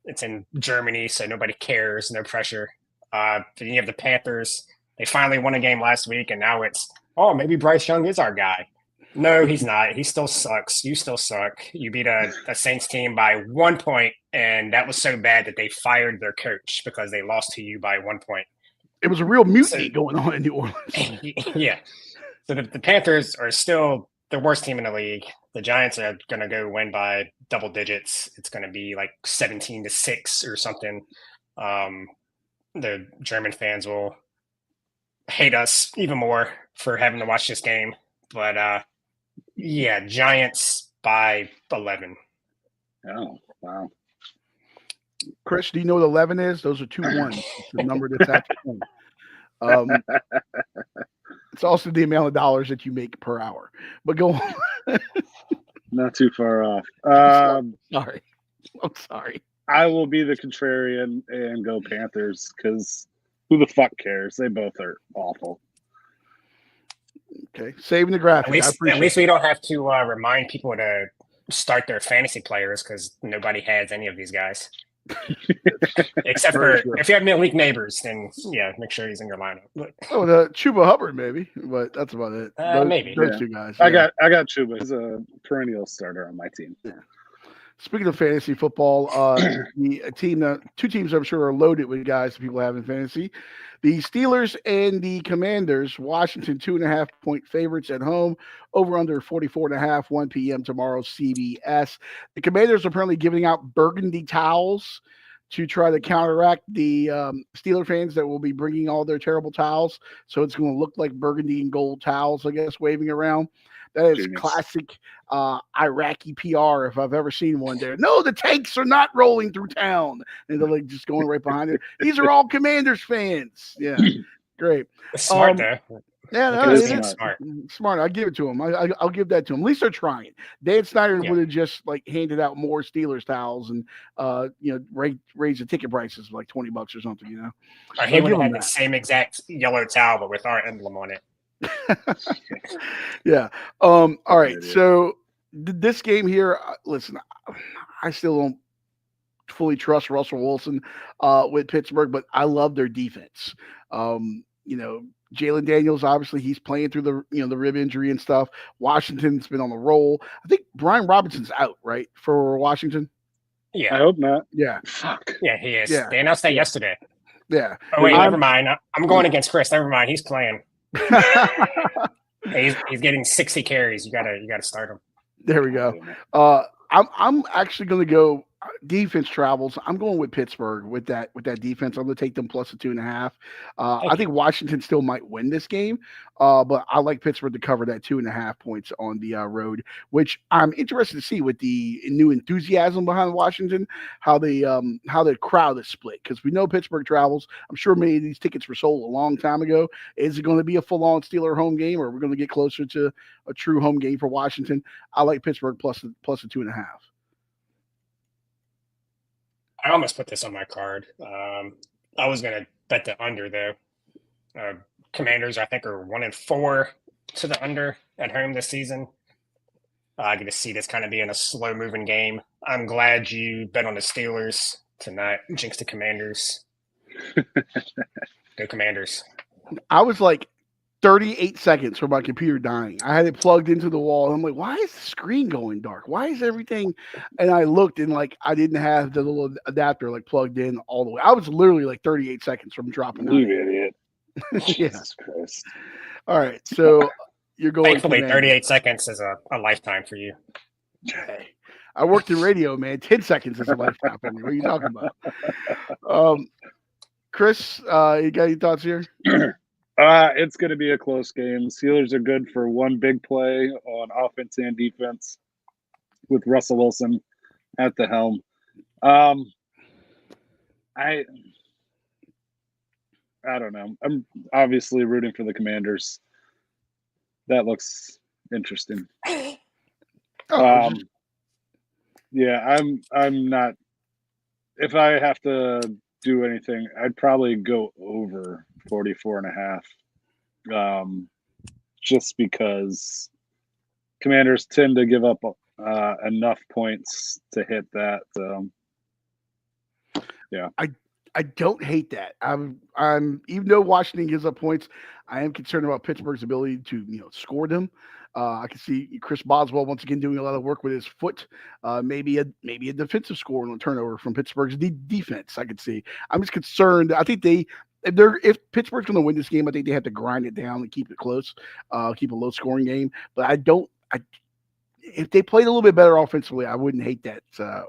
[SPEAKER 2] It's in Germany, so nobody cares, no pressure. Then you have the Panthers. They finally won a game last week, and now it's, maybe Bryce Young is our guy. No, he's not. He still sucks. You still suck. You beat a Saints team by 1 point, and that was so bad that they fired their coach because they lost to you by 1 point.
[SPEAKER 1] It was a real mutiny going on in New Orleans.
[SPEAKER 2] Yeah. So the Panthers are still the worst team in the league. The Giants are going to go win by double digits. It's going to be like 17-6 or something. The German fans will hate us even more for having to watch this game. But yeah, Giants by 11.
[SPEAKER 3] Oh, wow.
[SPEAKER 1] Chris, do you know what 11 is? Those are 2 1s. It's the number that's after 10. Um, it's also the amount of dollars that you make per hour. But go on.
[SPEAKER 3] Not too far off.
[SPEAKER 1] Sorry. I'm sorry.
[SPEAKER 3] I will be the contrarian and go Panthers because who the fuck cares? They both are awful.
[SPEAKER 1] Okay. Saving the graphic.
[SPEAKER 2] At least we don't have to remind people to start their fantasy players because nobody has any of these guys. Except for if you have midweek neighbors, then yeah, make sure he's in your lineup. But,
[SPEAKER 1] the Chuba Hubbard maybe, but that's about it.
[SPEAKER 2] Maybe
[SPEAKER 3] yeah.
[SPEAKER 1] 2 guys.
[SPEAKER 3] I got Chuba. He's a perennial starter on my team.
[SPEAKER 1] Yeah. Speaking of fantasy football, two teams I'm sure are loaded with guys that people have in fantasy. The Steelers and the Commanders. Washington 2.5-point favorites at home. Over under 44.5. 1 p.m. tomorrow. CBS. The Commanders are apparently giving out burgundy towels to try to counteract the Steeler fans that will be bringing all their terrible towels. So it's going to look like burgundy and gold towels, I guess, waving around. That is classic Iraqi PR if I've ever seen one there. No, the tanks are not rolling through town. And they're like just going right behind it. These are all Commanders fans. Yeah, great.
[SPEAKER 2] Smart though.
[SPEAKER 1] Yeah, no,
[SPEAKER 2] it is smart.
[SPEAKER 1] Smart. I give it to them. I'll give that to them. At least they're trying. Dan Snyder would have just like handed out more Steelers towels and raise the ticket prices like $20 or something. You know,
[SPEAKER 2] or he would have had the same exact yellow towel but with our emblem on it.
[SPEAKER 1] Yeah. All right. So this game here, listen, I still don't fully trust Russell Wilson with Pittsburgh, but I love their defense. Jalen Daniels, obviously, he's playing through the rib injury and stuff. Washington's been on the roll. I think Brian Robinson's out, right, for Washington?
[SPEAKER 2] Yeah.
[SPEAKER 3] I hope not.
[SPEAKER 1] Yeah.
[SPEAKER 3] Fuck.
[SPEAKER 2] Yeah, he is.
[SPEAKER 1] Yeah.
[SPEAKER 2] They announced that yesterday.
[SPEAKER 1] Yeah.
[SPEAKER 2] Oh, wait, never mind. I'm going against Chris. Never mind. He's playing. He's getting 60 carries. You gotta start him.
[SPEAKER 1] There we go. I'm actually going to go defense travels. I'm going with Pittsburgh with that defense. I'm going to take them plus a 2.5. I think Washington still might win this game, but I like Pittsburgh to cover that 2.5 points on the road, which I'm interested to see with the new enthusiasm behind Washington, how the crowd is split, because we know Pittsburgh travels. I'm sure many of these tickets were sold a long time ago. Is it going to be a full-on Steeler home game, or are we going to get closer to a true home game for Washington? I like Pittsburgh plus a 2.5.
[SPEAKER 2] I almost put this on my card. I was going to bet the under, though. Commanders, I think, are 1-4 to the under at home this season. I get to see this kind of being a slow-moving game. I'm glad you bet on the Steelers to not jinx the Commanders. Go Commanders.
[SPEAKER 1] I was like 38 seconds from my computer dying. I had it plugged into the wall. I'm like, why is the screen going dark? Why is everything? And I looked and like I didn't have the little adapter like plugged in all the way. I was literally like 38 seconds from dropping out.
[SPEAKER 3] You idiot.
[SPEAKER 1] Yeah.
[SPEAKER 3] Jesus Christ.
[SPEAKER 1] All right. So you're going.
[SPEAKER 2] Thankfully, 38 seconds is a lifetime for you.
[SPEAKER 1] Hey, I worked in radio, man. 10 seconds is a lifetime for me. What are you talking about? Chris, you got any thoughts here?
[SPEAKER 3] It's going to be a close game. Steelers are good for one big play on offense and defense with Russell Wilson at the helm. I don't know. I'm obviously rooting for the Commanders. That looks interesting. Yeah, I'm not. If I have to do anything, I'd probably go over 44.5. Just because Commanders tend to give up enough points to hit that. Yeah,
[SPEAKER 1] I don't hate that. I'm even though Washington gives up points, I am concerned about Pittsburgh's ability to score them. I can see Chris Boswell once again doing a lot of work with his foot. Maybe a defensive score on a turnover from Pittsburgh's defense. I could see. I'm just concerned. I think if Pittsburgh's going to win this game, I think they have to grind it down and keep it close, keep a low scoring game. But if they played a little bit better offensively, I wouldn't hate that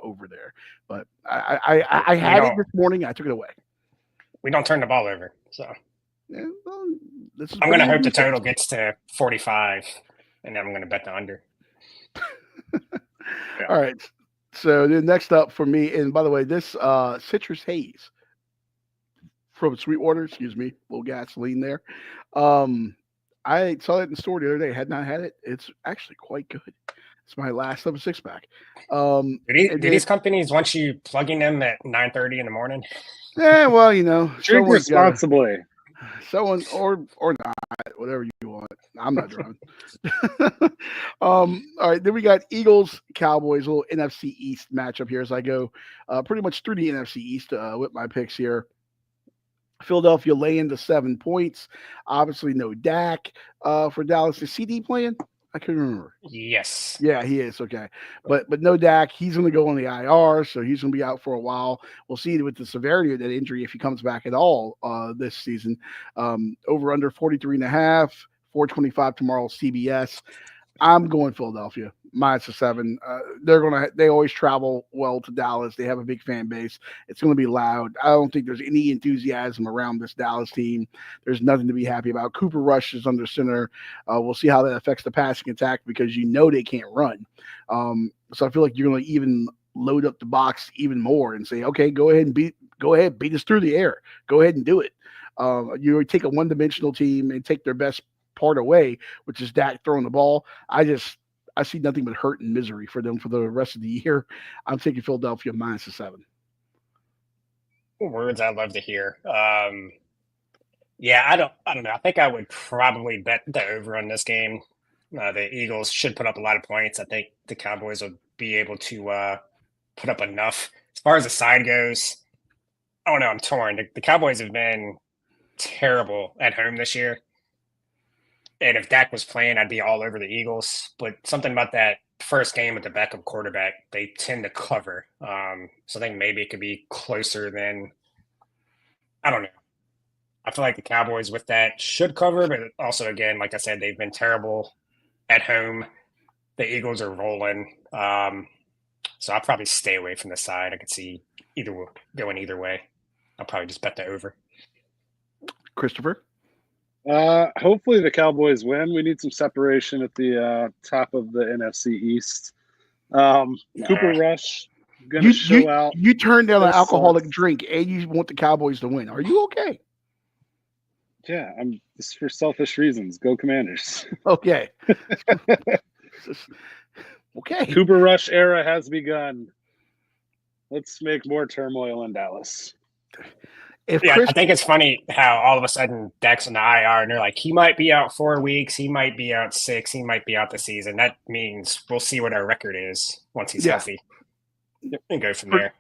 [SPEAKER 1] over there. But I had it this morning. I took it away.
[SPEAKER 2] We don't turn the ball over, so
[SPEAKER 1] Yeah, well, this is
[SPEAKER 2] I'm going to
[SPEAKER 1] pretty
[SPEAKER 2] hope the
[SPEAKER 1] defense.
[SPEAKER 2] total gets to 45, and then I'm going to bet the under.
[SPEAKER 3] Yeah.
[SPEAKER 1] All right. So then next up for me, and by the way, this citrus haze from Sweetwater, excuse me, a little gasoline there. I saw it in the store the other day. Had not had it. It's actually quite good. It's my last of a six pack.
[SPEAKER 2] Do
[SPEAKER 1] And then,
[SPEAKER 2] these companies want you plugging them at 9:30 in the morning?
[SPEAKER 1] well,
[SPEAKER 3] Drink responsibly.
[SPEAKER 1] someone or not, whatever you want. I'm not driving. All right, then we got Eagles Cowboys, a little NFC East matchup here as I go pretty much through the NFC East with my picks here. Philadelphia laying the 7 points. Obviously, no Dak for Dallas. Is CD playing? I couldn't remember.
[SPEAKER 2] Yes.
[SPEAKER 1] Yeah, he is. Okay. But no Dak. He's going to go on the IR, so he's going to be out for a while. We'll see with the severity of that injury if he comes back at all this season. Over under 43.5, 425 tomorrow, CBS. I'm going Philadelphia minus the 7. They always travel well to Dallas. They have a big fan base. It's going to be loud. I don't think there's any enthusiasm around this Dallas team. There's nothing to be happy about. Cooper Rush is under center. We'll see how that affects the passing attack because they can't run. So I feel like you're going to even load up the box even more and say, okay, go ahead, beat us through the air. Go ahead and do it. You take a one-dimensional team and take their best part away, which is Dak throwing the ball. I see nothing but hurt and misery for them for the rest of the year. I'm taking Philadelphia minus the 7.
[SPEAKER 2] Words I love to hear. Yeah, I don't know. I think I would probably bet the over on this game. The Eagles should put up a lot of points. I think the Cowboys will be able to put up enough. As far as the side goes, I don't know. I'm torn. The Cowboys have been terrible at home this year. And if Dak was playing, I'd be all over the Eagles. But something about that first game with the backup quarterback, they tend to cover. So I think maybe it could be closer than, I don't know. I feel like the Cowboys with that should cover, but also, again, like I said, they've been terrible at home. The Eagles are rolling. So I'll probably stay away from the side. I could see going either way. I'll probably just bet the over.
[SPEAKER 1] Christopher?
[SPEAKER 3] Hopefully the Cowboys win. We need some separation at the top of the NFC East. Cooper Rush going to show out.
[SPEAKER 1] You turned down an
[SPEAKER 3] This
[SPEAKER 1] alcoholic
[SPEAKER 3] sucks.
[SPEAKER 1] drink and you want the Cowboys to win. Are you okay?
[SPEAKER 3] Yeah, this is for selfish reasons. Go Commanders.
[SPEAKER 1] Okay. Okay.
[SPEAKER 3] Cooper Rush era has begun. Let's make more turmoil in Dallas.
[SPEAKER 2] I think it's funny how all of a sudden Dak's on the IR and they're like, he might be out 4 weeks, he might be out 6, he might be out the season. That means we'll see what our record is once he's healthy and go from there.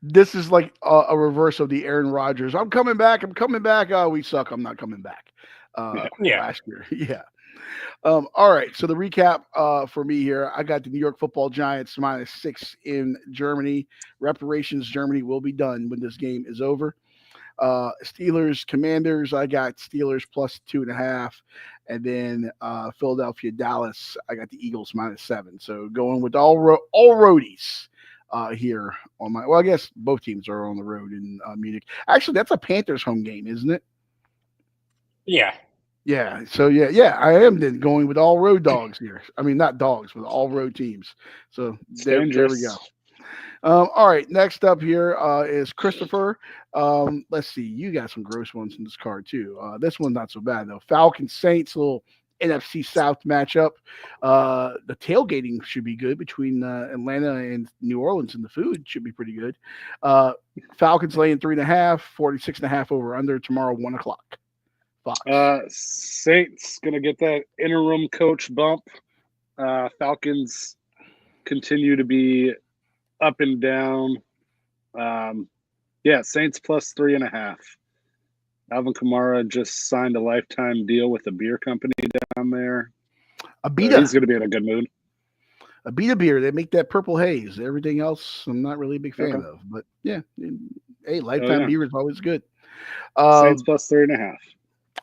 [SPEAKER 1] This is like a reverse of the Aaron Rodgers. I'm coming back. Oh, we suck. I'm not coming back. Last year. Yeah. All right. So the recap for me here, I got the New York Football Giants minus 6 in Germany. Reparations Germany will be done when this game is over. Steelers Commanders, I got Steelers plus 2.5, and then Philadelphia Dallas, I got the Eagles minus 7. So going with all roadies here on my. Well, I guess both teams are on the road in Munich. Actually, that's a Panthers home game, isn't it?
[SPEAKER 2] Yeah.
[SPEAKER 1] Yeah. So yeah, I am then going with all road dogs here. I mean, not dogs, but all road teams. So there we go. All right, next up here is Christopher. Let's see. You got some gross ones in this card, too. This one's not so bad, though. Falcons Saints, little NFC South matchup. The tailgating should be good between Atlanta and New Orleans, and the food should be pretty good. Falcons laying 3.5, 46.5 over under tomorrow, 1 o'clock. Fox.
[SPEAKER 3] Saints going to get that interim coach bump. Falcons continue to be up and down. Saints plus 3.5. Alvin Kamara just signed a lifetime deal with a beer company down there.
[SPEAKER 1] Abita.
[SPEAKER 3] He's going to be in a good mood.
[SPEAKER 1] Abita beer. They make that purple haze. Everything else, I'm not really a big fan of. But yeah, hey, lifetime beer is always good.
[SPEAKER 3] Saints plus 3.5.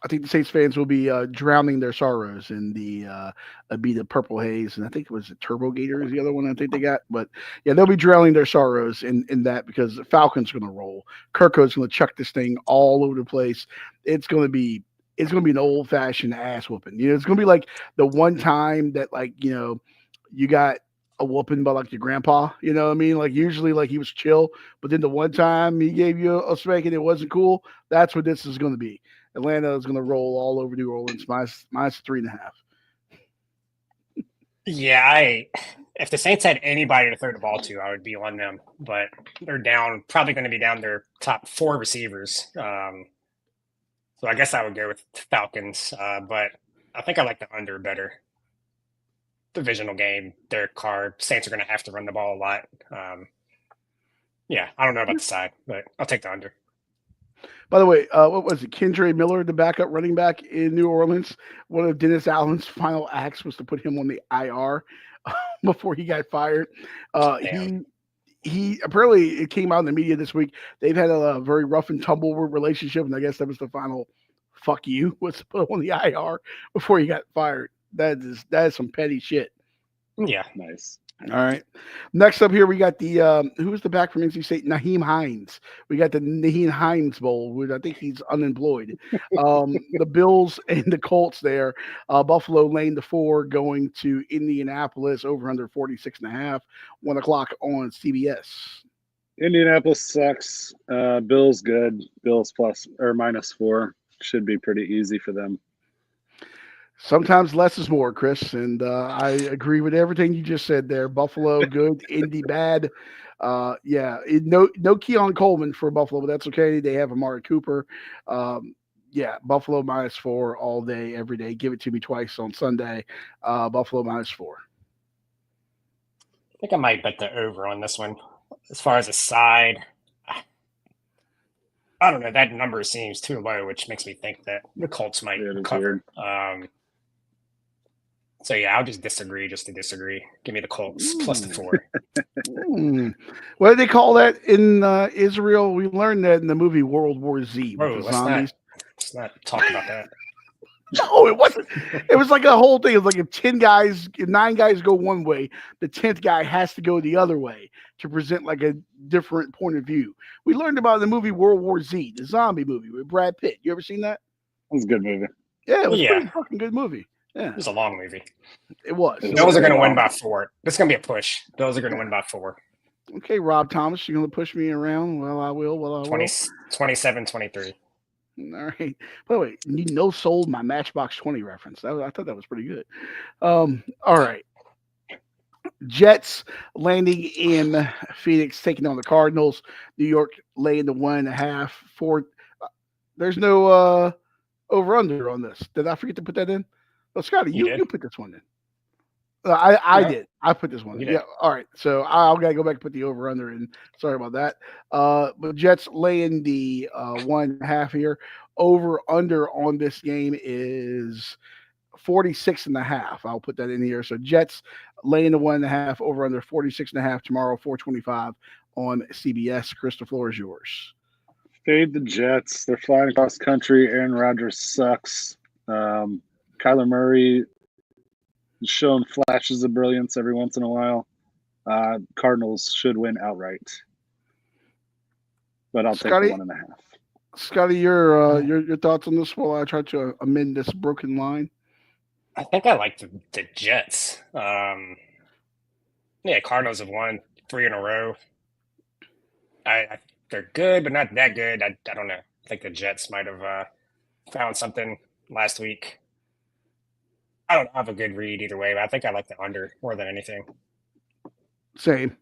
[SPEAKER 1] I think the Saints fans will be drowning their sorrows in the Purple Haze, and I think it was the Turbo Gator is the other one I think they got. But yeah, they'll be drowning their sorrows in that because the Falcons going to roll. Kirko's going to chuck this thing all over the place. It's going to be an old fashioned ass whooping. It's going to be like the one time that you got a whooping by like your grandpa. You know what I mean? Like usually like he was chill, but then the one time he gave you a spanking, it wasn't cool. That's what this is going to be. Atlanta is going to roll all over New Orleans minus 3.5.
[SPEAKER 2] Yeah, if the Saints had anybody to throw the ball to, I would be on them. But they're probably going to be down their top 4 receivers. So I guess I would go with Falcons. But I think I like the under better. Divisional game, Derek Carr. Saints are going to have to run the ball a lot. Yeah, I don't know about the side, but I'll take the under.
[SPEAKER 1] By the way, what was it? Kendre Miller, the backup running back in New Orleans. One of Dennis Allen's final acts was to put him on the IR before he got fired. He apparently it came out in the media this week. They've had a very rough and tumble relationship, and I guess that was the final fuck you was to put him on the IR before he got fired. That is some petty shit.
[SPEAKER 2] Yeah,
[SPEAKER 3] nice.
[SPEAKER 1] All right. Next up here, we got the who's the back from NC State? Naheem Hines. We got the Naheem Hines Bowl, which I think he's unemployed. The Bills and the Colts there. Buffalo laying the 4 going to Indianapolis over under 46.5. 1 o'clock on CBS.
[SPEAKER 3] Indianapolis sucks. Bills good. Bills plus or -4 should be pretty easy for them.
[SPEAKER 1] Sometimes less is more, Chris, and I agree with everything you just said there. Buffalo good, Indy bad. No Keon Coleman for Buffalo, but that's okay. They have Amari Cooper. Buffalo -4 all day, every day. Give it to me twice on Sunday. Buffalo -4.
[SPEAKER 2] I think I might bet the over on this one. As far as a side, I don't know. That number seems too low, which makes me think that the Colts might cover. So, yeah, I'll just disagree to disagree. Give me the Colts plus the 4.
[SPEAKER 1] What do they call that in Israel? We learned that in the movie World War Z.
[SPEAKER 2] Oh, let's not talk about that.
[SPEAKER 1] No, it wasn't. It was like a whole thing. It was like if 9 guys go one way, the 10th guy has to go the other way to present like a different point of view. We learned about it in the movie World War Z, the zombie movie with Brad Pitt. You ever seen that?
[SPEAKER 3] It was a good movie.
[SPEAKER 1] Yeah, it was a pretty fucking good movie. Yeah.
[SPEAKER 2] It was a long movie.
[SPEAKER 1] It was.
[SPEAKER 2] Bills are going to win by 4. This is going to be a push. Bills are going to win by 4.
[SPEAKER 1] Okay, Rob Thomas, you're going to push me around? Well, I will.
[SPEAKER 2] 27-23.
[SPEAKER 1] All right. By the way, you sold my Matchbox 20 reference. I thought that was pretty good. All right. Jets landing in Phoenix, taking on the Cardinals. New York laying the 1.5. 4. There's no over-under on this. Did I forget to put that in? Oh, Scotty, you put this one in. I did. I put this one in. Yeah. All right. So I'll got to go back and put the over-under in. Sorry about that. But Jets laying the 1.5 here. Over-under on this game is 46.5. I'll put that in here. So Jets laying the 1.5, over-under 46.5 tomorrow, 4:25 on CBS. Chris, the floor is yours.
[SPEAKER 3] Fade the Jets. They're flying across country. Aaron Rodgers sucks. Kyler Murray is showing flashes of brilliance every once in a while. Cardinals should win outright. But I'll take the 1.5.
[SPEAKER 1] Scotty, your thoughts on this while I try to amend this broken line?
[SPEAKER 2] I think I like the Jets. Cardinals have won 3 in a row. They're good, but not that good. I don't know. I think the Jets might have found something last week. I don't have a good read either way, but I think I like the under more than anything.
[SPEAKER 1] Same.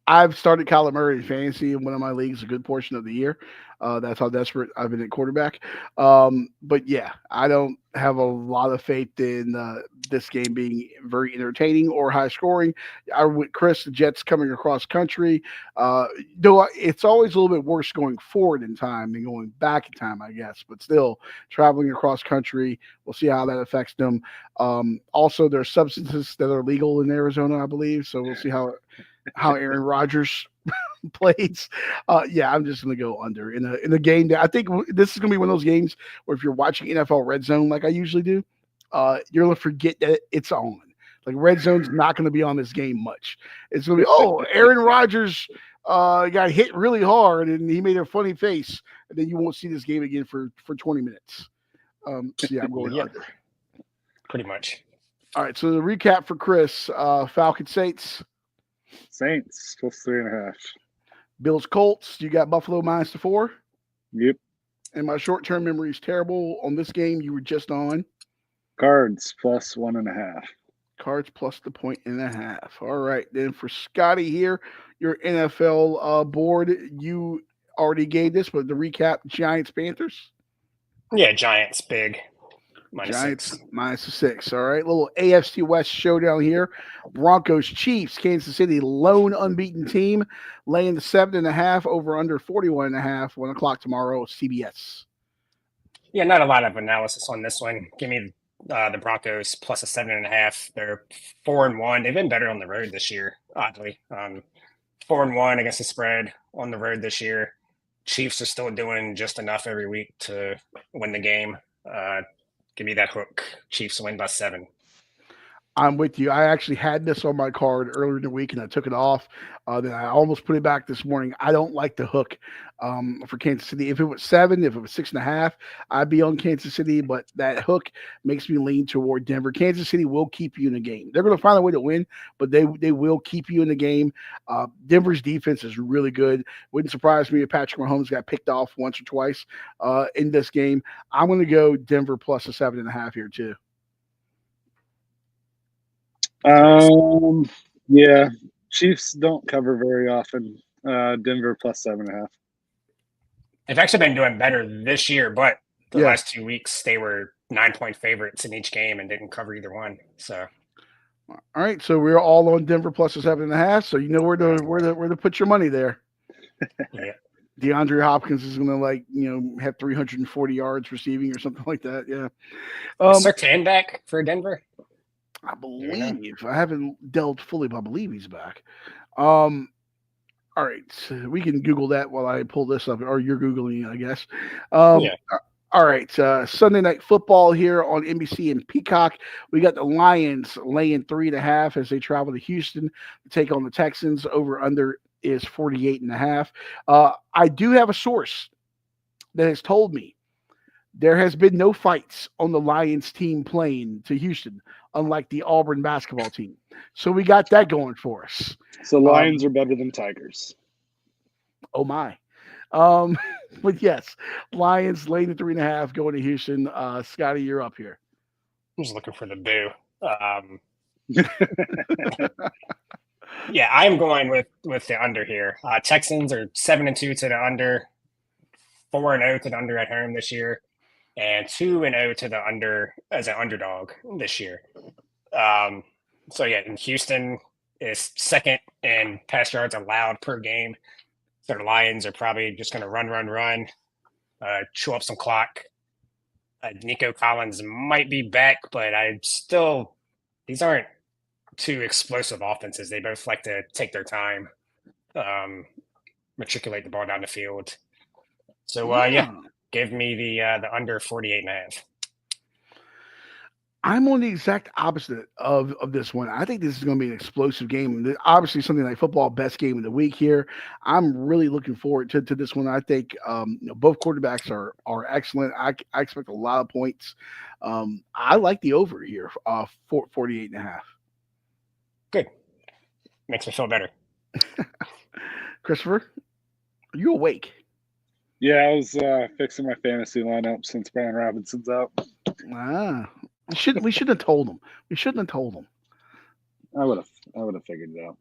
[SPEAKER 1] I've started Kyler Murray in fantasy in one of my leagues a good portion of the year. That's how desperate I've been at quarterback. But yeah, I don't have a lot of faith in this game being very entertaining or high scoring. With Chris, the Jets coming across country. Though it's always a little bit worse going forward in time than going back in time, I guess. But still, traveling across country, we'll see how that affects them. Also, there's substances that are legal in Arizona, I believe. So we'll see how Aaron Rodgers plays. Yeah, I'm just going to go under in a game that I think this is going to be one of those games where if you're watching NFL Red Zone like I usually do, you're going to forget that it's on. Like Red Zone's not going to be on this game much. It's going to be, Aaron Rodgers got hit really hard and he made a funny face, and then you won't see this game again for 20 minutes. So yeah, I'm going under.
[SPEAKER 2] Pretty much.
[SPEAKER 1] All right, so the recap for Chris: Falcons Saints.
[SPEAKER 3] Saints plus 3.5.
[SPEAKER 1] Bills Colts. You got Buffalo -4.
[SPEAKER 3] Yep.
[SPEAKER 1] And my short-term memory is terrible on this game. You were just on
[SPEAKER 3] Cards plus 1.5.
[SPEAKER 1] Cards plus the 1.5. All right, then for Scotty here, your NFL board. You already gave this, but the recap: Giants Panthers.
[SPEAKER 2] Yeah, Giants big.
[SPEAKER 1] Giants -6. All right, little AFC West showdown here. Broncos Chiefs. Kansas City lone unbeaten team laying the 7.5 over under 41.5. 1 o'clock tomorrow. CBS.
[SPEAKER 2] Yeah, not a lot of analysis on this one. Give me the Broncos plus a 7.5. They're 4-1. They've been better on the road this year, oddly. 4-1 against the spread on the road this year. Chiefs are still doing just enough every week to win the game. Give me that hook. Chiefs win by 7.
[SPEAKER 1] I'm with you. I actually had this on my card earlier in the week, and I took it off. Then I almost put it back this morning. I don't like the hook for Kansas City. If it was 7, if it was 6.5, I'd be on Kansas City. But that hook makes me lean toward Denver. Kansas City will keep you in the game. They're going to find a way to win, but they will keep you in the game. Denver's defense is really good. Wouldn't surprise me if Patrick Mahomes got picked off once or twice in this game. I'm going to go Denver plus a 7.5 here too.
[SPEAKER 3] Yeah, Chiefs don't cover very often. Denver plus 7.5.
[SPEAKER 2] They've actually been doing better this year, but the
[SPEAKER 1] Yeah.
[SPEAKER 2] last 2 weeks they were 9-point favorites in each game and didn't cover either one. So,
[SPEAKER 1] All right, so we're all on Denver plus a 7.5. So you know where to put your money there.
[SPEAKER 2] yeah.
[SPEAKER 1] DeAndre Hopkins is going to have 340 yards receiving or something like that. Yeah.
[SPEAKER 2] Is Surtain back for Denver?
[SPEAKER 1] I believe I haven't delved fully, but I believe he's back. All right, so we can Google that while I pull this up, or you're Googling, I guess.
[SPEAKER 2] Yeah.
[SPEAKER 1] All right, Sunday Night Football here on NBC and Peacock. We got the Lions laying 3.5 as they travel to Houston to take on the Texans. Over under is 48.5. I do have a source that has told me there has been no fights on the Lions team playing to Houston, unlike the Auburn basketball team. So we got that going for us.
[SPEAKER 3] So Lions are better than Tigers.
[SPEAKER 1] Oh my. But yes, Lions laying the 3.5 going to Houston. Scotty, you're up here.
[SPEAKER 2] I'm just looking for the boo. Yeah, I'm going with the under here. Texans are 7-2 to the under, 4-0 to the under at home this year, and 2-0 to the under as an underdog this year. So yeah, and Houston is second in pass yards allowed per game. So the Lions are probably just going to run, chew up some clock. Nico Collins might be back, but these aren't two explosive offenses. They both like to take their time, matriculate the ball down the field. So yeah, give me the under 48.5.
[SPEAKER 1] I'm on the exact opposite of this one. I think this is going to be an explosive game. Obviously, Sunday Night Football, best game of the week here. I'm really looking forward to this one. I think both quarterbacks are excellent. I expect a lot of points. I like the over here, 48.5.
[SPEAKER 2] Good. Makes me feel better.
[SPEAKER 1] Christopher, are you awake?
[SPEAKER 3] Yeah, I was fixing my fantasy lineup since Brian Robinson's out.
[SPEAKER 1] We should have told him. We shouldn't have told him.
[SPEAKER 3] I would have figured it out.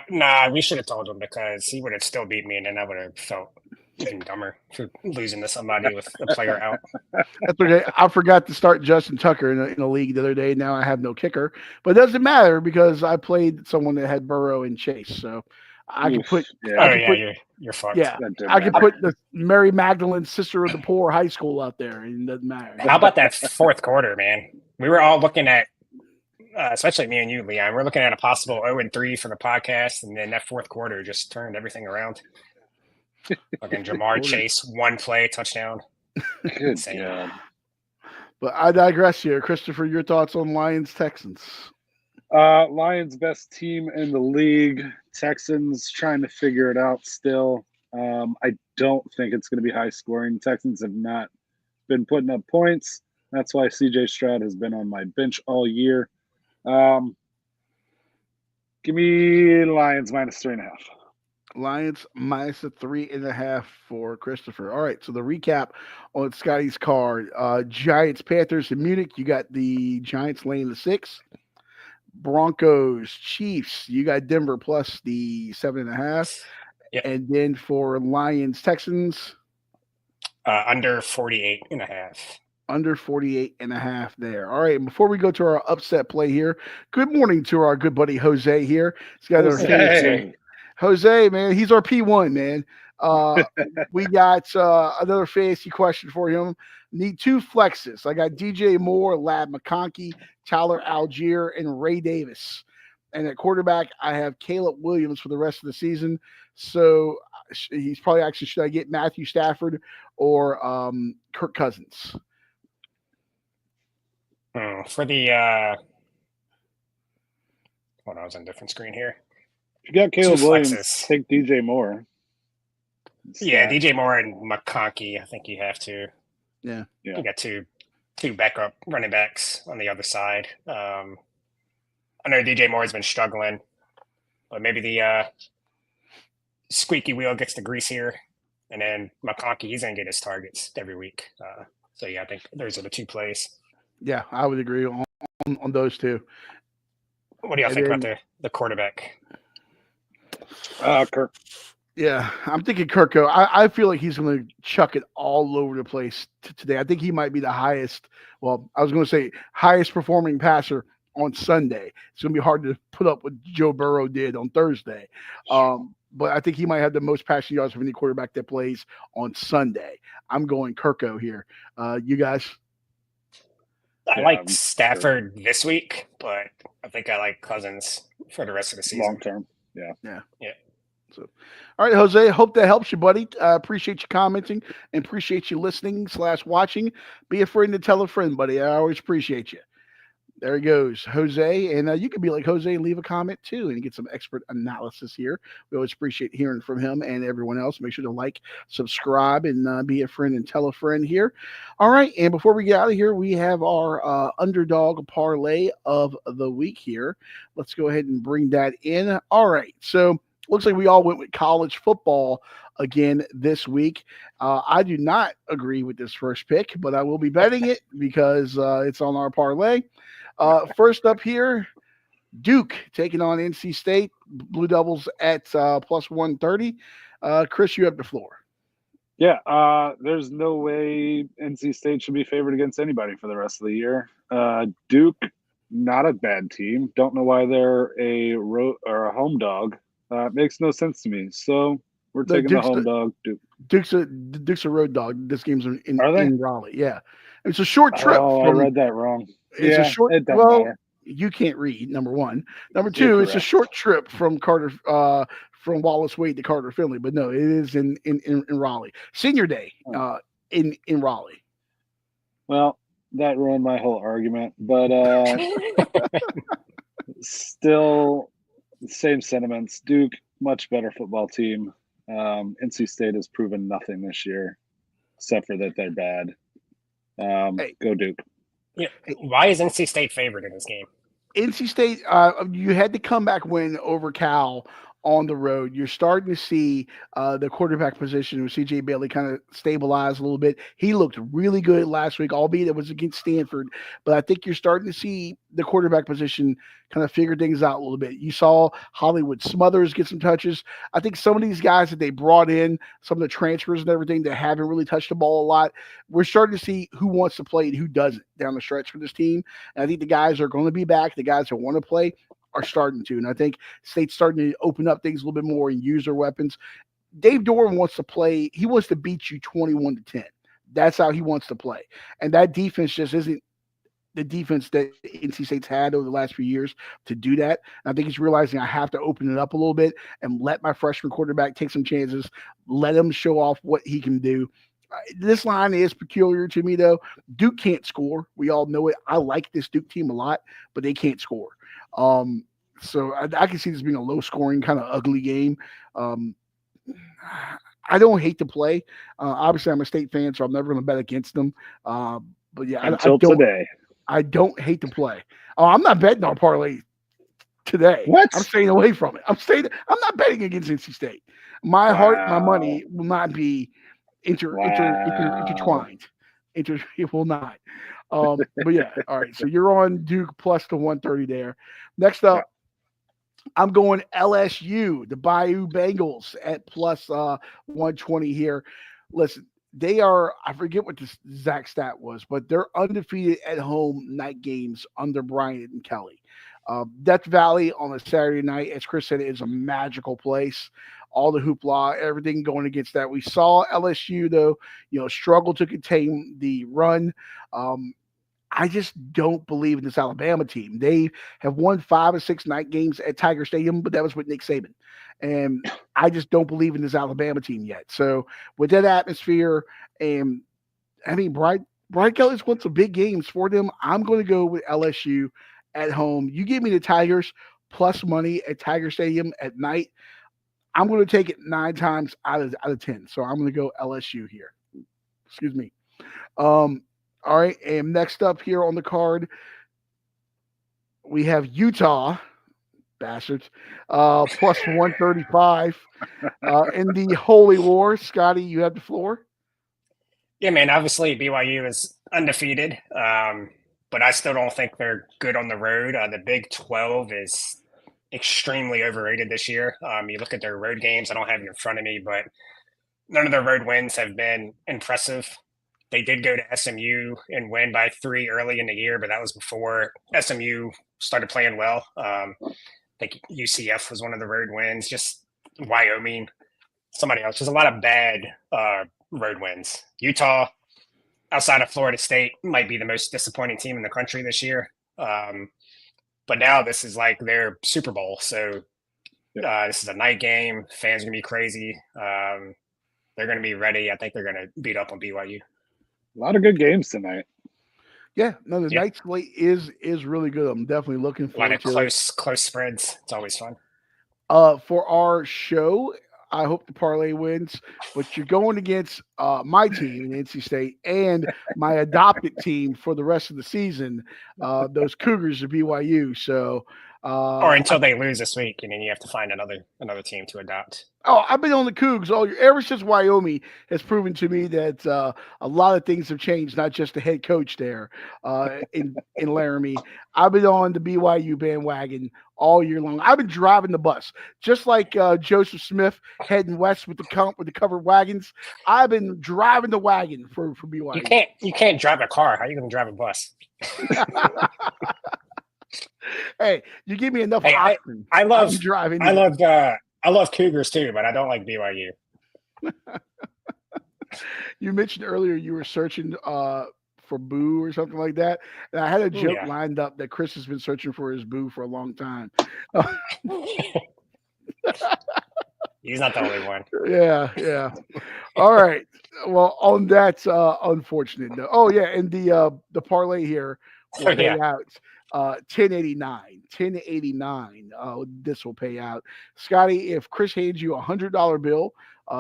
[SPEAKER 2] Nah, we should have told him because he would have still beat me, and then I would have felt even dumber for losing to somebody with a player out.
[SPEAKER 1] That's okay. I forgot to start Justin Tucker in a league the other day. Now I have no kicker, but it doesn't matter because I played someone that had Burrow and Chase, so I could put.
[SPEAKER 3] Yeah.
[SPEAKER 2] You're fucked.
[SPEAKER 1] Yeah, I could put the Mary Magdalene, sister of the poor, high school out there, and it doesn't matter.
[SPEAKER 2] How about that fourth quarter, man? We were all looking at especially me and you, Leon. We're looking at a possible 0-3 for the podcast, and then that fourth quarter just turned everything around. Fucking Jamar Chase, one play, touchdown.
[SPEAKER 3] Good
[SPEAKER 2] Insane.
[SPEAKER 3] God.
[SPEAKER 1] But I digress here. Christopher, your thoughts on Lions-Texans?
[SPEAKER 3] Lions best team in the league. Texans trying to figure it out still. I don't think it's going to be high scoring. Texans have not been putting up points. That's why CJ Stroud has been on my bench all year. Give me Lions -3.5.
[SPEAKER 1] Lions -3.5 for Christopher. All right, so the recap on Scotty's card: Giants, Panthers, and Munich. You got the Giants laying the 6. Broncos, Chiefs. You got Denver plus the 7.5.
[SPEAKER 2] Yep.
[SPEAKER 1] And then for Lions, Texans,
[SPEAKER 2] under 48.5.
[SPEAKER 1] under 48.5 there. All right, and before we go to our upset play here, good morning to our good buddy Jose here. He's got Jose, man, he's our P1, man. We got another fantasy question for him. Need 2 flexes. I got DJ Moore, Lab McConkey, Tyler Algier, and Ray Davis. And at quarterback, I have Caleb Williams for the rest of the season. So he's probably actually, should I get Matthew Stafford or Kirk Cousins?
[SPEAKER 2] For the hold on, I was on a different screen here.
[SPEAKER 3] If you got Caleb
[SPEAKER 2] 2
[SPEAKER 3] Williams,
[SPEAKER 2] flexes.
[SPEAKER 3] take DJ Moore.
[SPEAKER 2] Yeah, DJ Moore and McConkey. I think you have to.
[SPEAKER 1] Yeah.
[SPEAKER 2] You got two backup running backs on the other side. I know DJ Moore has been struggling, but maybe the squeaky wheel gets the grease here, and then McConkey, he's gonna get his targets every week. So yeah, I think those are the 2 plays.
[SPEAKER 1] Yeah, I would agree on those 2.
[SPEAKER 2] What do y'all think about the quarterback?
[SPEAKER 3] Kirk.
[SPEAKER 1] Yeah, I'm thinking Kirko. I feel like he's going to chuck it all over the place today. I think he might be the highest. Well, I was going to say highest performing passer on Sunday. It's going to be hard to put up what Joe Burrow did on Thursday. But I think he might have the most passing yards of any quarterback that plays on Sunday. I'm going Kirko here. You guys?
[SPEAKER 2] I like Stafford this week, but I think I like Cousins for the rest of the season.
[SPEAKER 3] Long term. Yeah.
[SPEAKER 1] So, all right, Jose, hope that helps you, buddy. Appreciate you commenting and appreciate you listening / watching. Be a friend and tell a friend, buddy. I always appreciate you. There he goes, Jose. And you can be like Jose and leave a comment too and get some expert analysis here. We always appreciate hearing from him and everyone else. Make sure to like, subscribe, and be a friend and tell a friend here. All right. And before we get out of here, we have our underdog parlay of the week here. Let's go ahead and bring that in. All right. So looks like we all went with college football again this week. I do not agree with this first pick, but I will be betting it because it's on our parlay. First up here, Duke taking on NC State. Blue Devils at plus 130. Chris, you have the floor.
[SPEAKER 3] Yeah, there's no way NC State should be favored against anybody for the rest of the year. Duke, not a bad team. Don't know why they're a home dog. Makes no sense to me. So we're taking the home dog.
[SPEAKER 1] Duke's a road dog. This game's in Raleigh. Yeah, it's a short trip.
[SPEAKER 3] I read that wrong.
[SPEAKER 1] It's a short.
[SPEAKER 3] It doesn't matter.
[SPEAKER 1] You can't read. Number one. Number two, it's a short trip from from Wallace Wade to Carter Finley. But no, it is in Raleigh. Senior Day in Raleigh.
[SPEAKER 3] Well, that ruined my whole argument. But still, same sentiments. Duke, much better football team. NC State has proven nothing this year, except for that they're bad. Go Duke.
[SPEAKER 2] Yeah. Why is NC State favored in this game?
[SPEAKER 1] NC State, you had the comeback win over Cal on the road. You're starting to see the quarterback position with C.J. Bailey kind of stabilize a little bit. He looked really good last week, albeit it was against Stanford. But I think you're starting to see the quarterback position kind of figure things out a little bit. You saw Hollywood Smothers get some touches. I think some of these guys that they brought in, some of the transfers and everything that haven't really touched the ball a lot, we're starting to see who wants to play and who doesn't down the stretch for this team. And I think the guys are going to be back. The guys that want to play are starting to. And I think State's starting to open up things a little bit more and use their weapons. Dave Doran wants to play. He wants to beat you 21-10. That's how he wants to play. And that defense just isn't the defense that NC State's had over the last few years to do that. And I think he's realizing I have to open it up a little bit and let my freshman quarterback take some chances, let him show off what he can do. This line is peculiar to me, though. Duke can't score. We all know it. I like this Duke team a lot, but they can't score. So I can see this being a low-scoring, kind of ugly game. I don't hate to play. Obviously, I'm a State fan, so I'm never going to bet against them. But yeah,
[SPEAKER 3] Until today.
[SPEAKER 1] I don't hate to play. Oh, I'm not betting on parlay today.
[SPEAKER 3] What?
[SPEAKER 1] I'm staying away from it. I'm not betting against NC State. My heart, my money will not be intertwined. It will not. But yeah, all right. So you're on Duke plus the 130 there. Next up, I'm going LSU, the Bayou Bengals at plus 120 here. Listen, they are, I forget what the exact stat was, but they're undefeated at home night games under Bryant and Kelly. Death Valley on a Saturday night, as Chris said, is a magical place. All the hoopla, everything going against that. We saw LSU, though, struggle to contain the run. I just don't believe in this Alabama team. They have won 5 or 6 night games at Tiger Stadium, but that was with Nick Saban. And I just don't believe in this Alabama team yet. So with that atmosphere, and I mean, Brian Kelly's won some big games for them. I'm going to go with LSU at home. You give me the Tigers plus money at Tiger Stadium at night. I'm going to take it 9 times out of 10. So I'm going to go LSU here. Excuse me. All right, and next up here on the card, we have Utah, bastards, plus 135 in the Holy War. Scotty, you have the floor.
[SPEAKER 2] Yeah, man, obviously BYU is undefeated, but I still don't think they're good on the road. The Big 12 is extremely overrated this year. You look at their road games, I don't have it in front of me, but none of their road wins have been impressive. They did go to SMU and win by 3 early in the year, but that was before SMU started playing well. I think UCF was one of the road wins, just Wyoming, somebody else. There's a lot of bad road wins. Utah, outside of Florida State, might be the most disappointing team in the country this year. But now this is like their Super Bowl. So this is a night game. Fans are going to be crazy. They're going to be ready. I think they're going to beat up on BYU.
[SPEAKER 3] A lot of good games tonight.
[SPEAKER 1] Yeah, no, the night slate is really good. I'm definitely looking forward
[SPEAKER 2] to it. A lot of close spreads. It's always fun.
[SPEAKER 1] For our show, I hope the parlay wins, but you're going against my team in NC State and my adopted team for the rest of the season, those Cougars of BYU. So,
[SPEAKER 2] or until they lose this week, and then you have to find another team to adopt.
[SPEAKER 1] Oh, I've been on the Cougs ever since Wyoming has proven to me that a lot of things have changed, not just the head coach there in Laramie. I've been on the BYU bandwagon all year long. I've been driving the bus, just like Joseph Smith heading west with the covered wagons. I've been driving the wagon for BYU.
[SPEAKER 2] You can't drive a car. How are you going to drive a bus?
[SPEAKER 1] Hey, you give me enough options.
[SPEAKER 2] I love driving. I love Cougars too, but I don't like BYU.
[SPEAKER 1] You mentioned earlier you were searching for Boo or something like that. And I had a joke lined up that Chris has been searching for his Boo for a long time.
[SPEAKER 2] He's not the only one.
[SPEAKER 1] Yeah. All right. Well, on that unfortunate note. Oh yeah, and the parlay here will pay out 1089. This will pay out. Scotty, if Chris hands you $100 bill,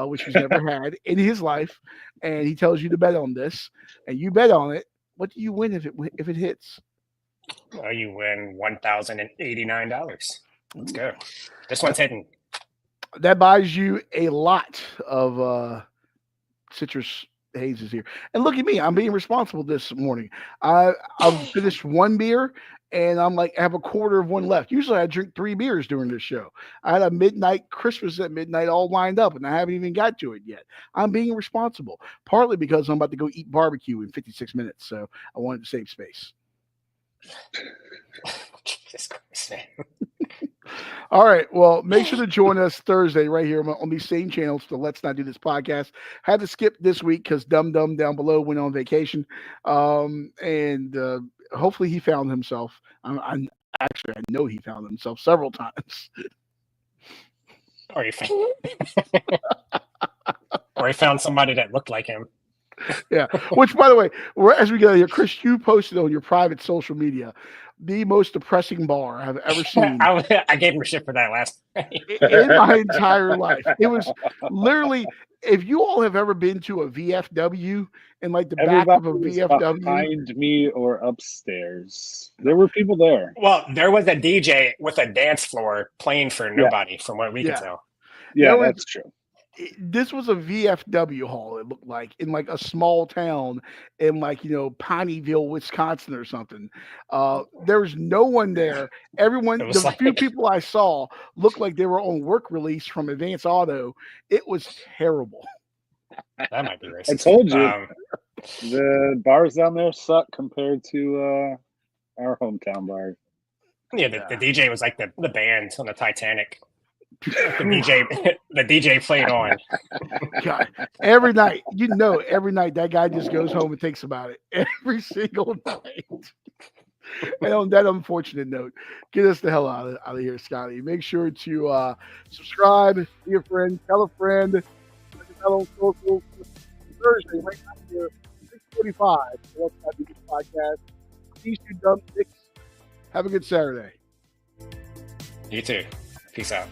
[SPEAKER 1] which he's never had in his life, and he tells you to bet on this, and you bet on it, what do you win if it hits?
[SPEAKER 2] Well, you win $1,089. Let's go. This one's hidden.
[SPEAKER 1] That buys you a lot of citrus hazes here. And look at me, I'm being responsible this morning. I've finished 1 beer and I'm like, I have a quarter of one left. Usually I drink 3 beers during this show. I had a midnight Christmas at midnight all lined up and I haven't even got to it yet. I'm being responsible, partly because I'm about to go eat barbecue in 56 minutes. So I wanted to save space.
[SPEAKER 2] Jesus Christ, man.
[SPEAKER 1] All right. Well, make sure to join us Thursday right here on these same channels for Let's Not Do This podcast. Had to skip this week because Dum Dum down below went on vacation. And hopefully he found himself. I'm actually, I know he found himself several times.
[SPEAKER 2] Or he found, or he found somebody that looked like him.
[SPEAKER 1] Yeah. Which, by the way, as we go here, Chris, you posted on your private social media the most depressing bar I've ever seen
[SPEAKER 2] I gave him shit for that last night.
[SPEAKER 1] in my entire life. It was literally, if you all have ever been to a VFW and like the back of a
[SPEAKER 3] Everybody was
[SPEAKER 1] VFW,
[SPEAKER 3] behind me or upstairs. There were people there.
[SPEAKER 2] Well, there was a DJ with a dance floor playing for nobody, from what we could
[SPEAKER 1] Yeah.
[SPEAKER 2] tell.
[SPEAKER 3] Yeah,
[SPEAKER 1] There was-
[SPEAKER 3] that's true.
[SPEAKER 1] this was a VFW hall, it looked like, in like a small town in like, Pineyville, Wisconsin or something. There was no one there. Everyone,
[SPEAKER 2] It was
[SPEAKER 1] the few
[SPEAKER 2] like-
[SPEAKER 1] people I saw looked like they were on work release from Advance Auto. It was terrible.
[SPEAKER 2] That might be racist.
[SPEAKER 3] I told you. The bars down there suck compared to our hometown bar.
[SPEAKER 2] Yeah, the DJ was like the band on the Titanic. The DJ played on.
[SPEAKER 1] God, every night, every night that guy just goes home and thinks about it every single night. And on that unfortunate note, get us the hell out of here, Scotty. Make sure to subscribe, be a friend, tell a friend. Check us out on social. Thursday, right after 6:45. What's that Beach podcast? These two dumb dicks. Have a good Saturday.
[SPEAKER 2] You too. Peace out.